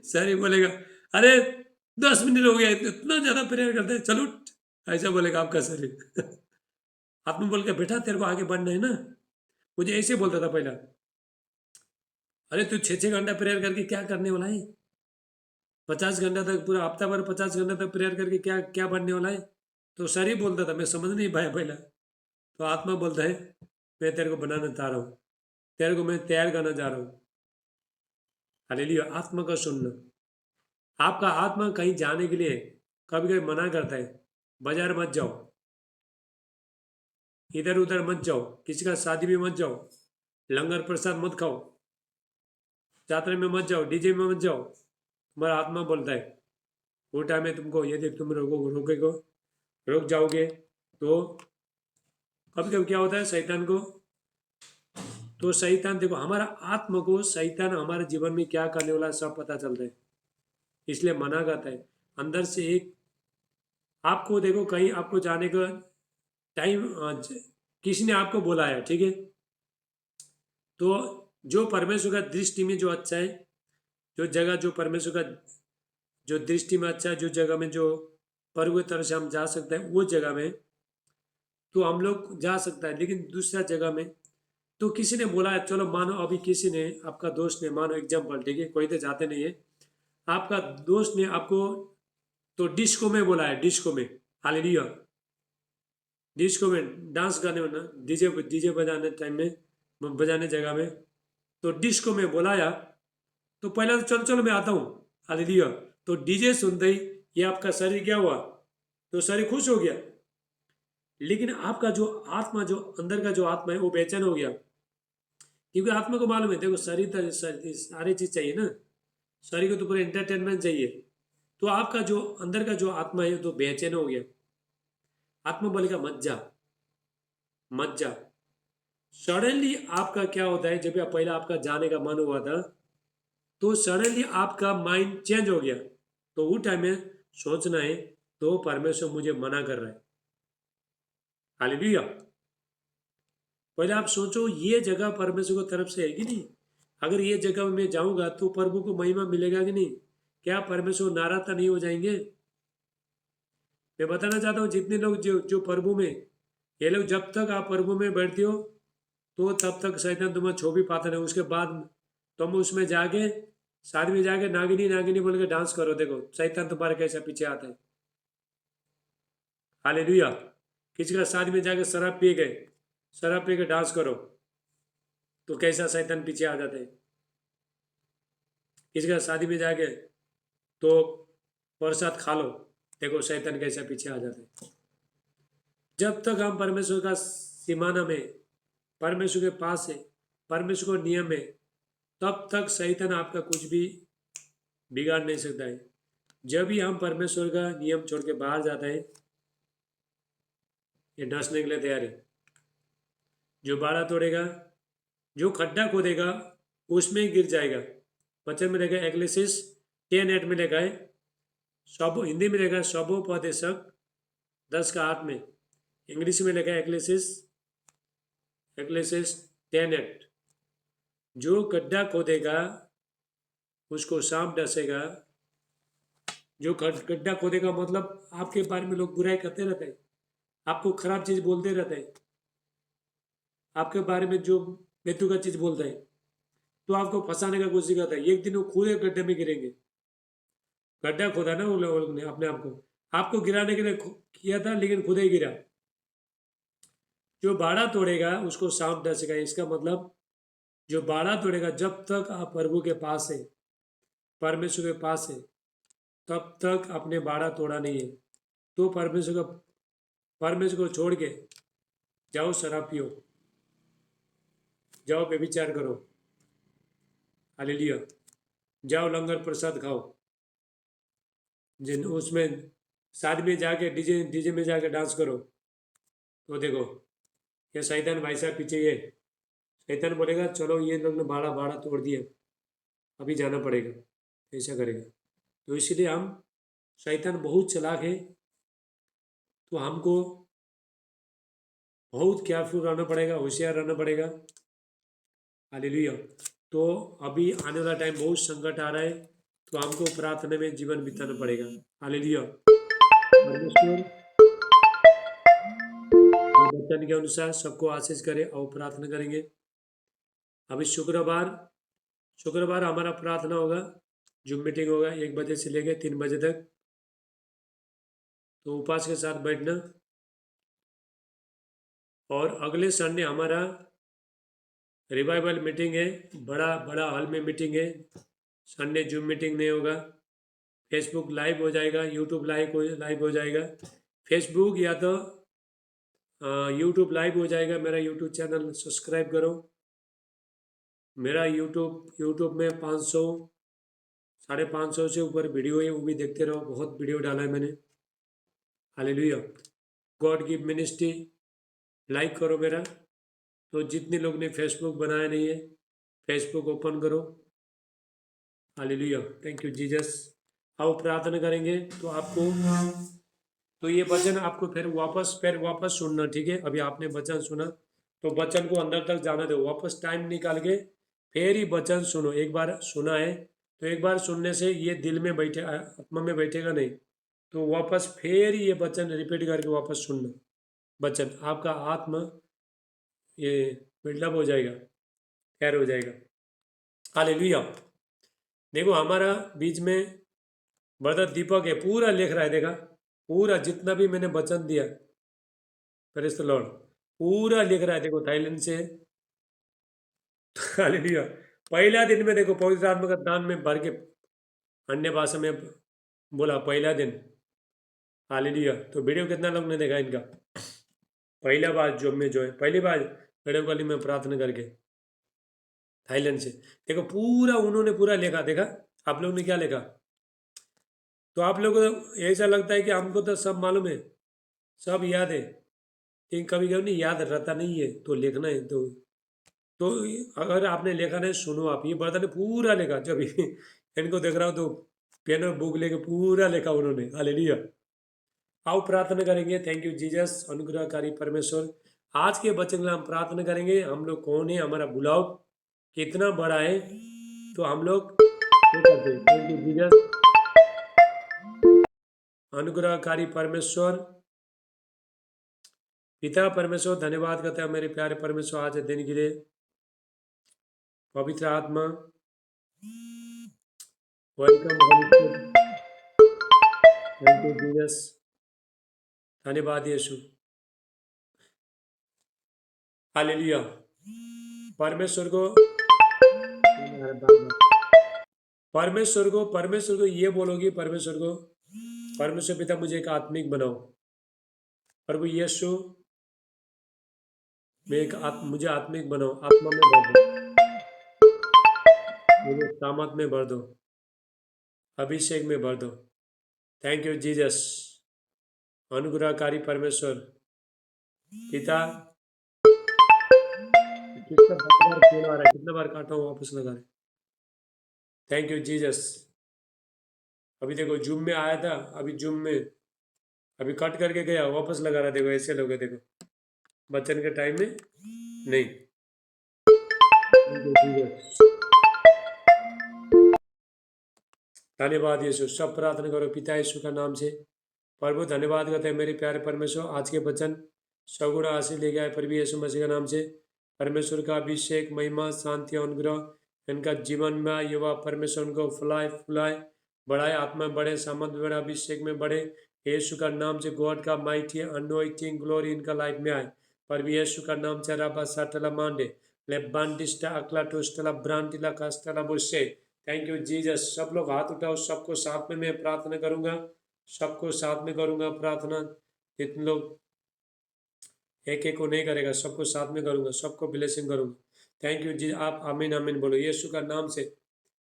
शरीर बोलेगा अरे 10 मिनट हो गया, इतना ज्यादा प्रेयर करते हैं, चल उठ, ऐसा बोलेगा आपका शरीर आत्मा बोल के बेटा तेरे को आगे बढ़ना है ना। मुझे ऐसे बोलता था पहला, अरे तू 6 6 घंटा प्रेयर करके क्या करने वाला है, 50 घंटा तक, पूरा हफ्ता भर 50 घंटा तक प्रेयर करके क्या क्या बनने वाला है। तो शरीर बोलता था, मैं समझ नहीं पाया पहला। तो आत्मा बोलता है मैं तेरे को बनाना चाह रहा हूँ, तेरे को मैं तैयार करना चाह रहा हूँ। हालेलुया। आत्मा का सुनना। आपका आत्मा कहीं जाने के लिए कभी कभी मना करता है, बाजार मत जाओ, इधर उधर मत जाओ, किसी का शादी में मत जाओ, लंगर प्रसाद मत खाओ, यात्रा में मत जाओ, डीजे में मत जाओ। तुम्हारा आत्मा बोलता है वो टाइम में तुमको, यदि तुम रुक जाओगे तो कभी कभी क्या होता है शैतान को, तो शैतान, देखो हमारा आत्मा को शैतान हमारे जीवन में क्या करने वाला है सब पता चलता है, इसलिए मना करता है अंदर से एक। आपको देखो कहीं आपको जाने का टाइम, किसी ने आपको बोला है, ठीक है, तो जो परमेश्वर का दृष्टि में जो अच्छा है, जो जगह जो परमेश्वर का जो दृष्टि में अच्छा है, जो जगह में जो पर्व तरह से हम जा सकते हैं, वो जगह में तो हम लोग जा सकता है। लेकिन दूसरा जगह में तो किसी ने बोला है, चलो मानो अभी किसी ने, आपका दोस्त ने, मानो एग्जाम्पल, ठीक है, कोई तो जाते नहीं है, आपका दोस्त ने आपको तो डिस्को में बोला है, डिस्को में, हालेलुया, डिस्को में डांस करने में ना, डीजे डीजे बजाने टाइम में, बजाने जगह में, तो डिस्को में बुलाया, तो पहले तो चलो चलो मैं आता हूँ, हालेलुया। तो डीजे सुनते ही ये आपका शरीर क्या हुआ, तो शरीर खुश हो गया, लेकिन आपका जो आत्मा, जो अंदर का जो आत्मा है वो बेचैन हो गया, क्योंकि आत्मा को मालूम है, देखो शरीर तो सारी चीज चाहिए ना, शरीर को तो पूरा एंटरटेनमेंट चाहिए, तो आपका जो अंदर का जो आत्मा है तो बेचैन हो गया, आत्मा बोलेगा मत जा, मत जा। सडनली आपका क्या होता है, जब पहले आपका जाने का मन हुआ था, तो सडनली आपका माइंड चेंज हो गया, तो वो टाइम में सोचना है तो परमेश्वर मुझे मना कर रहा है, हालेलुया। पहले आप सोचो ये जगह परमेश्वर की तरफ से है कि नहीं, अगर ये जगह में मैं जाऊंगा तो प्रभु को महिमा मिलेगा कि नहीं, क्या परमेश्वर नाराज तो नहीं हो जाएंगे। मैं बताना चाहता हूँ जितने लोग जो जो प्रभु में, ये लोग जब तक आप प्रभु में बैठते हो तो तब तक शैतान तुम्हें छो भी पाता नहीं, उसके बाद तुम उसमें जाके शादी में जाके नागिनी नागिनी बोल के डांस करो, देखो शैतान तुम्हारे कैसे पीछे आता है, हालेलुया। किसी का शादी में जाके शराब पी गए, शराब पी के डांस करो तो कैसा शैतान पीछे आ जाता है, किसी का शादी में जाके तो प्रसाद खा लो, देखो शैतान कैसा पीछे आ जाता है। जब तक हम परमेश्वर का सीमाना में, परमेश्वर के पास है, परमेश्वर को नियम है, तब तक शैतान आपका कुछ भी बिगाड़ नहीं सकता है। जब भी हम परमेश्वर का नियम छोड़ के बाहर जाता है, ये डसने के लिए तैयार है। जो बाड़ा तोड़ेगा, जो खड्डा खोदेगा उसमें ही गिर जाएगा। वचन में लिखा है एक्लेसिस 10:8 में लिखा है, सब हिंदी में लिखा है सबोपदेशक 10:8 में, इंग्लिश में लिखा है एक्लेसिस 10:8, जो गड्ढा खोदेगा उसको सांप डसेगा। जो गड्ढा खोदेगा मतलब आपके बारे में लोग बुराई करते रहते हैं, आपको खराब चीज बोलते रहते हैं, आपके बारे में जो बेतु का चीज बोलते हैं, तो आपको फंसाने का कोशिश करता है, एक दिन वो खुद एक गड्ढे में गिरेंगे। गड्ढा खोदा ना वो लोगों ने अपने आप को, आपको गिराने के लिए किया था लेकिन खुद ही गिरा। जो बाड़ा तोड़ेगा उसको सांप डसेगा, इसका मतलब जो बाड़ा तोड़ेगा, जब तक आप प्रभु के पास है, परमेश्वर के पास है, तब तक अपने बाड़ा तोड़ा नहीं है। तो परमेश्वर को छोड़ के जाओ शराब पियो, जाओ व्यभिचार करो, हालेलुया, जाओ लंगर प्रसाद खाओ, जिन उसमें शादी में जाके डीजे डीजे में जाके डांस करो, तो देखो ये शैतान भाई साहब पीछे, ये शैतान बोलेगा चलो ये लोग ने बाड़ा बाड़ा तोड़ दिया, अभी जाना पड़ेगा, ऐसा करेगा। तो इसलिए हम, शैतान बहुत चालाक है, तो हमको बहुत केयरफुल रहना पड़ेगा, होशियार रहना पड़ेगा, हालेलुया। तो अभी आने वाला टाइम बहुत संकट आ रहा है, तो हमको प्रार्थना में जीवन बिताना पड़ेगा, हालेलुया। परमेश्वर वचन के अनुसार सबको आशीष करे और प्रार्थना करेंगे। अभी शुक्रवार शुक्रवार हमारा प्रार्थना होगा, जूम मीटिंग होगा 1 बजे से लेकर 3 बजे तक, तो उपवास के साथ बैठना। और अगले संडे हमारा रिवाइवल मीटिंग है, बड़ा बड़ा हॉल में मीटिंग है, संडे जूम मीटिंग नहीं होगा, फेसबुक लाइव हो जाएगा, यूट्यूब लाइव हो जाएगा, फेसबुक या तो यूट्यूब लाइव हो जाएगा। मेरा यूट्यूब चैनल सब्सक्राइब करो, मेरा यूट्यूब में 500 550 से ऊपर वीडियो है, वो भी देखते रहो, बहुत वीडियो डाला है मैंने, hallelujah. God give ministry like करो मेरा। तो जितने लोग ने फेसबुक बनाया नहीं है, फेसबुक ओपन करो, हालेलुया, थैंक यू जीसस। आओ प्रार्थना करेंगे, तो आपको, तो ये वचन आपको फिर वापस सुनना, ठीक है। अभी आपने वचन सुना तो वचन को अंदर तक जाना दो, वापस टाइम निकाल के फिर ही वचन सुनो। एक बार सुना है तो एक बार सुनने से ये दिल में बैठे, आत्मा में बैठेगा नहीं, तो वापस फिर ये वचन रिपीट करके वापस सुनना वचन, आपका आत्मा ये बिल्डअप हो जाएगा, खैर हो जाएगा, हालेलुया। देखो हमारा बीच में ब्रदर दीपक है, पूरा लिख रहा है, देखा पूरा जितना भी मैंने वचन दिया, प्रेज़ द लॉर्ड, पूरा लिख रहा है, देखो थाईलैंड से। हालेलुया। पहला दिन में देखो पवित्र आत्मा का दान में भर के अन्य भाषा में बोला, पहला दिन। हालेलुया। तो वीडियो कितना लोग ने देखा इनका? पहला बार जो में जो है, पहली बार वीडियो कॉलिंग में प्रार्थना करके थाईलैंड से, देखो पूरा उन्होंने पूरा लिखा, देखा आप लोग ने क्या लिखा? तो आप लोगों को ऐसा लगता है कि हमको तो सब मालूम है, सब याद है, लेकिन कभी कभी नहीं याद रहता नहीं है, तो लिखना है। तो अगर आपने लिखा नहीं, सुनो आप, ये बर्तन ने पूरा लिखा, जब इनको देख रहा हूँ तो पेन और बुक लेके पूरा लिखा उन्होंने। हालेलुया। आओ प्रार्थना करेंगे। थैंक यू जीसस, अनुग्रहकारी परमेश्वर। आज के वचन के लिए हम प्रार्थना करेंगे। हम लोग कौन है, हमारा बुलाव कितना बड़ा है, तो हम लोग वो करते हैं। थैंक यू जीसस, अनुग्रहकारी परमेश्वर, पिता परमेश्वर, धन्यवाद करते हैं मेरे प्यारे परमेश्वर आज के दिन के लिए। पवित्र आत्मा, welcome Holy Spirit, thank you Jesus, धन्यवाद यीशु। हालेलुया। परमेश्वर को परमेश्वर को ये बोलोगी, परमेश्वर पिता मुझे एक आत्मिक बनाओ। प्रभु यीशु, मुझे आत्मिक बनाओ, आत्मा में भर दो, मुझे सामर्थ में भर दो, अभिषेक में भर दो। थैंक यू जीसस, अनुग्रहकारी परमेश्वर पिता। कितना बार फोन आ रहा है, कितना बार काटा हूँ, वापस लगा रहे। Thank you Jesus. अभी देखो जूम में आया था, अभी जूम में अभी कट करके गया, वापस लगा रहा। देखो ऐसे लोग हैं, देखो बच्चन के टाइम में नहीं। धन्यवाद यीशु। सब प्रार्थना करो पिता यीशु का नाम से। प्रभु धन्यवाद करते हैं मेरे प्यारे परमेश्वर, आज के वचन सगुण आशीष ले गया है प्रभु यीशु मसीह का नाम से। परमेश्वर का अभिषेक, महिमा, शांति, अनुग्रह इनका जीवन में युवा परमेश्वर उनको फुलाए फुलाए, बढ़ाए, आत्मा में बढ़े, सामर्थ में बढ़े, अभिषेक में बढ़े। यीशु का नाम से गॉड का माइटी अनोइंटिंग ग्लोरी इनका लाइफ में आए। प्रभु यीशु का नाम से राबा साटला मांडे ले बांडिस्टा अकला टोस्टला ब्रांटिला कास्टला बुशे। Thank you Jesus. सब लोग हाथ उठाओ, सबको साथ में मैं प्रार्थना करूंगा, सबको साथ में करूंगा प्रार्थना। जितने लोग एक एक को नहीं करेगा, सबको साथ में करूंगा, सबको ब्लेसिंग करूंगा। थैंक यू जी। आप आमीन आमीन बोलो यीशु का नाम से।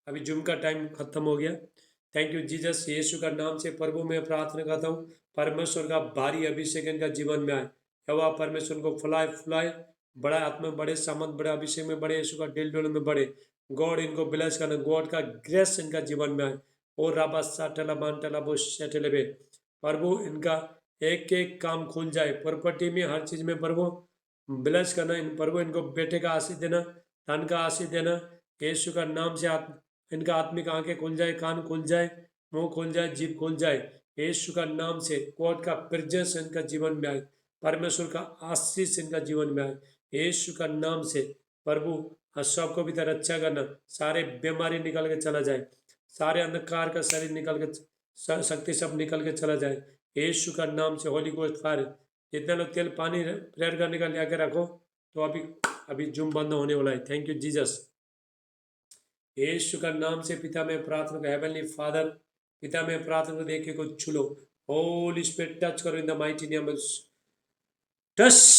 अभी जूम का टाइम खत्म हो गया। थैंक यू जीसस, यीशु का नाम से प्रभु मैं प्रार्थना करता हूँ, परमेश्वर का भारी अभिषेक इनका जीवन में आए। यहोवा परमेश्वर को फुलाए फुलाए, बड़ा आत्मा में बढ़े, सामर्थ बड़े, अभिषेक में बढ़े, यीशु का दिल डोल में बढ़े। गॉड इनको ब्लेस करना, गॉड का ग्रेस इनका जीवन में आए। और राबा साटला बांटला बो सेटले प्रभु इनका एक एक काम खुल जाए, प्रॉपर्टी में, हर चीज में प्रभु ब्लेस करना। इन प्रभु इनको बेटे का आशीष देना, धन का आशीष देना, यीशु का नाम से। इनका आत्मिक आंखें खुल जाए, कान खुल जाए, मुंह खुल जाए, जीभ खुल जाए, यीशु का नाम से। गॉड का प्रेजेंस इनका जीवन में आए, परमेश्वर का आशीष इनका जीवन में आए, यीशु का नाम से। प्रभु सबको भी तरह अच्छा करना, सारे बीमारी निकल के चला जाए, सारे अंधकार का शरीर निकल के, शक्ति सब निकल के चला जाए, यीशु का नाम से। होली गोस्ट फायर, जितने लोग तेल पानी प्रेयर करने का ले रखो, तो अभी अभी जूम बंद होने वाला है। थैंक यू जीसस, यीशु का नाम से। पिता में प्रार्थना कर, हेवनली फादर, पिता में प्रार्थना कर, देखे को छुलो, होली स्पिरिट टच करो in the mighty name of touch.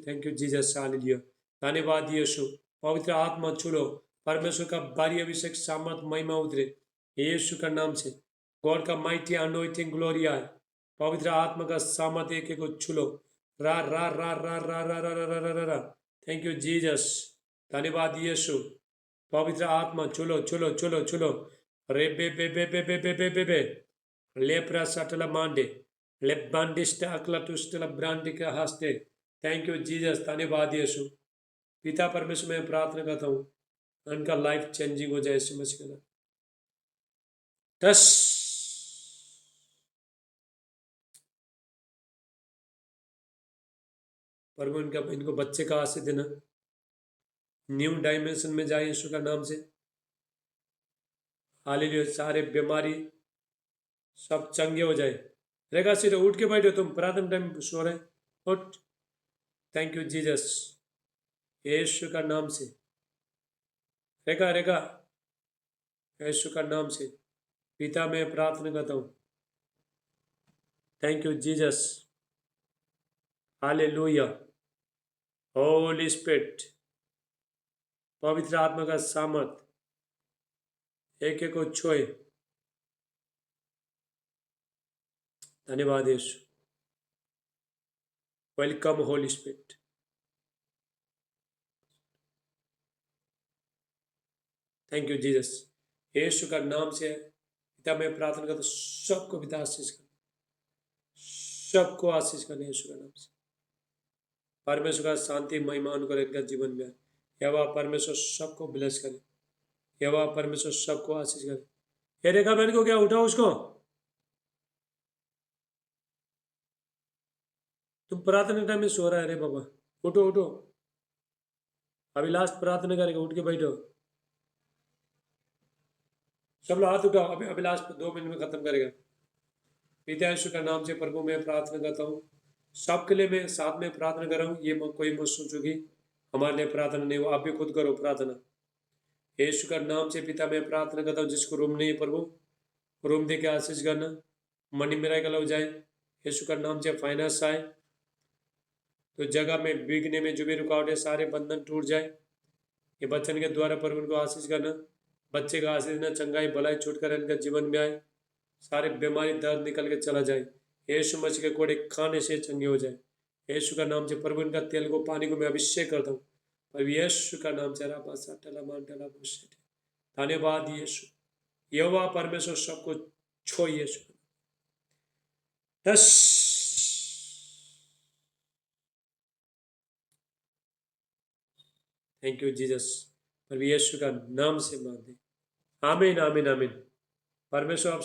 Thank you Jesus, hallelujah. धन्यवाद यीशु। पवित्र आत्मा छुलो, परमेश्वर का भारी अभिषेक, सामर्थ, महिमा उतरे यीशु का नाम से। गॉड का माइटी अनोइंटिंग ग्लोरी आए, पवित्र आत्मा का सामर्थ एक एक को छुलो। रा रा रा रा रा रा रा रा रा रा रा। थैंक यू जीसस, धन्यवाद यीशु। पवित्र आत्मा चुलो चुलो चुलो चुलो, रे बे बे बे बे बे बे बे बे बे, लेप्रा सटला मांडे, लेबांडिस्ट अकला टुस्टला ब्रांडिका हास्ते। थैंक यू जीसस, धन्यवाद यीशु। पिता परमेश्वर में प्रार्थना करता हूँ, उनका लाइफ चेंजिंग हो जाए यीशु मसीह के नाम। टस प्रभु, इनको बच्चे का आशीष देना, न्यू डायमेंशन में जाए यीशु का नाम से। हालेलुया। सारे बीमारी सब चंगे हो जाए। रेखा सीधे उठ के बैठो, तुम प्रार्थना टाइम सो रहे, उठ। थैंक यू जीसस, यीशु का नाम से। रेखा रेखा, यीशु का नाम से पिता मैं प्रार्थना करता हूँ। Thank you Jesus, hallelujah. Holy Spirit, पवित्र आत्मा का सामर्थ एक एक को छुए। धन्यवाद यीशु। Welcome Holy Spirit. Thank you Jesus, यीशु का नाम से पिता मैं प्रार्थना करता हूँ, सबको पिता आशीष कर, सबको आशीष करने यीशु का नाम से। परमेश्वर का शांति महिमा अनुग्रह इनका जीवन में आए। यहोवा परमेश्वर सबको ब्लेस करे, यहोवा परमेश्वर सबको आशीष करे। ये रेखा बहन को क्या उठाओ उसको, तुम प्रार्थना टाइम में सो रहा है रे बाबा, उठो उठो, अभी लास्ट प्रार्थना करेगा, उठ के बैठो। सब लोग हाथ उठाओ, अभी अभी लास्ट 2 मिनट में खत्म करेगा। पिता यीशु का नाम से प्रभु मैं प्रार्थना करता हूँ, सबके लिए मैं साथ में प्रार्थना कर रहा हूँ। ये कोई मत सोचो कि हमारे लिए प्रार्थना नहीं हो, आप भी खुद करो प्रार्थना। यीशु का नाम से पिता मैं प्रार्थना करता हूँ, जिसको रूम नहीं है प्रभु, रूम दे के आशीष करना, मनी मिराकल हो जाए। यीशु का नाम से फाइनेंस आए, तो जगह में बिकने में जो भी रुकावट है सारे बंधन टूट जाए। ये बच्चन के द्वारा प्रभु उनको आशीष करना, बच्चे का आशीष देना, चंगाई भलाई छूटकर इनका जीवन में आए, सारे बीमारी दर्द निकल के चला जाए। यीशु मसीह के कोड़े खाने से चंगे हो जाए। यीशु का नाम से प्रभु इनका तेल को पानी को मैं अभिषेक करता हूँ, प्रभु यीशु का नाम से। धन्यवाद यीशु, यहोवा परमेश्वर सबको छो यीशु। यस, थैंक यू जीसस, प्रभु यीशु का नाम से मान दे। आमीन आमीन आमीन। परमेश्वर आप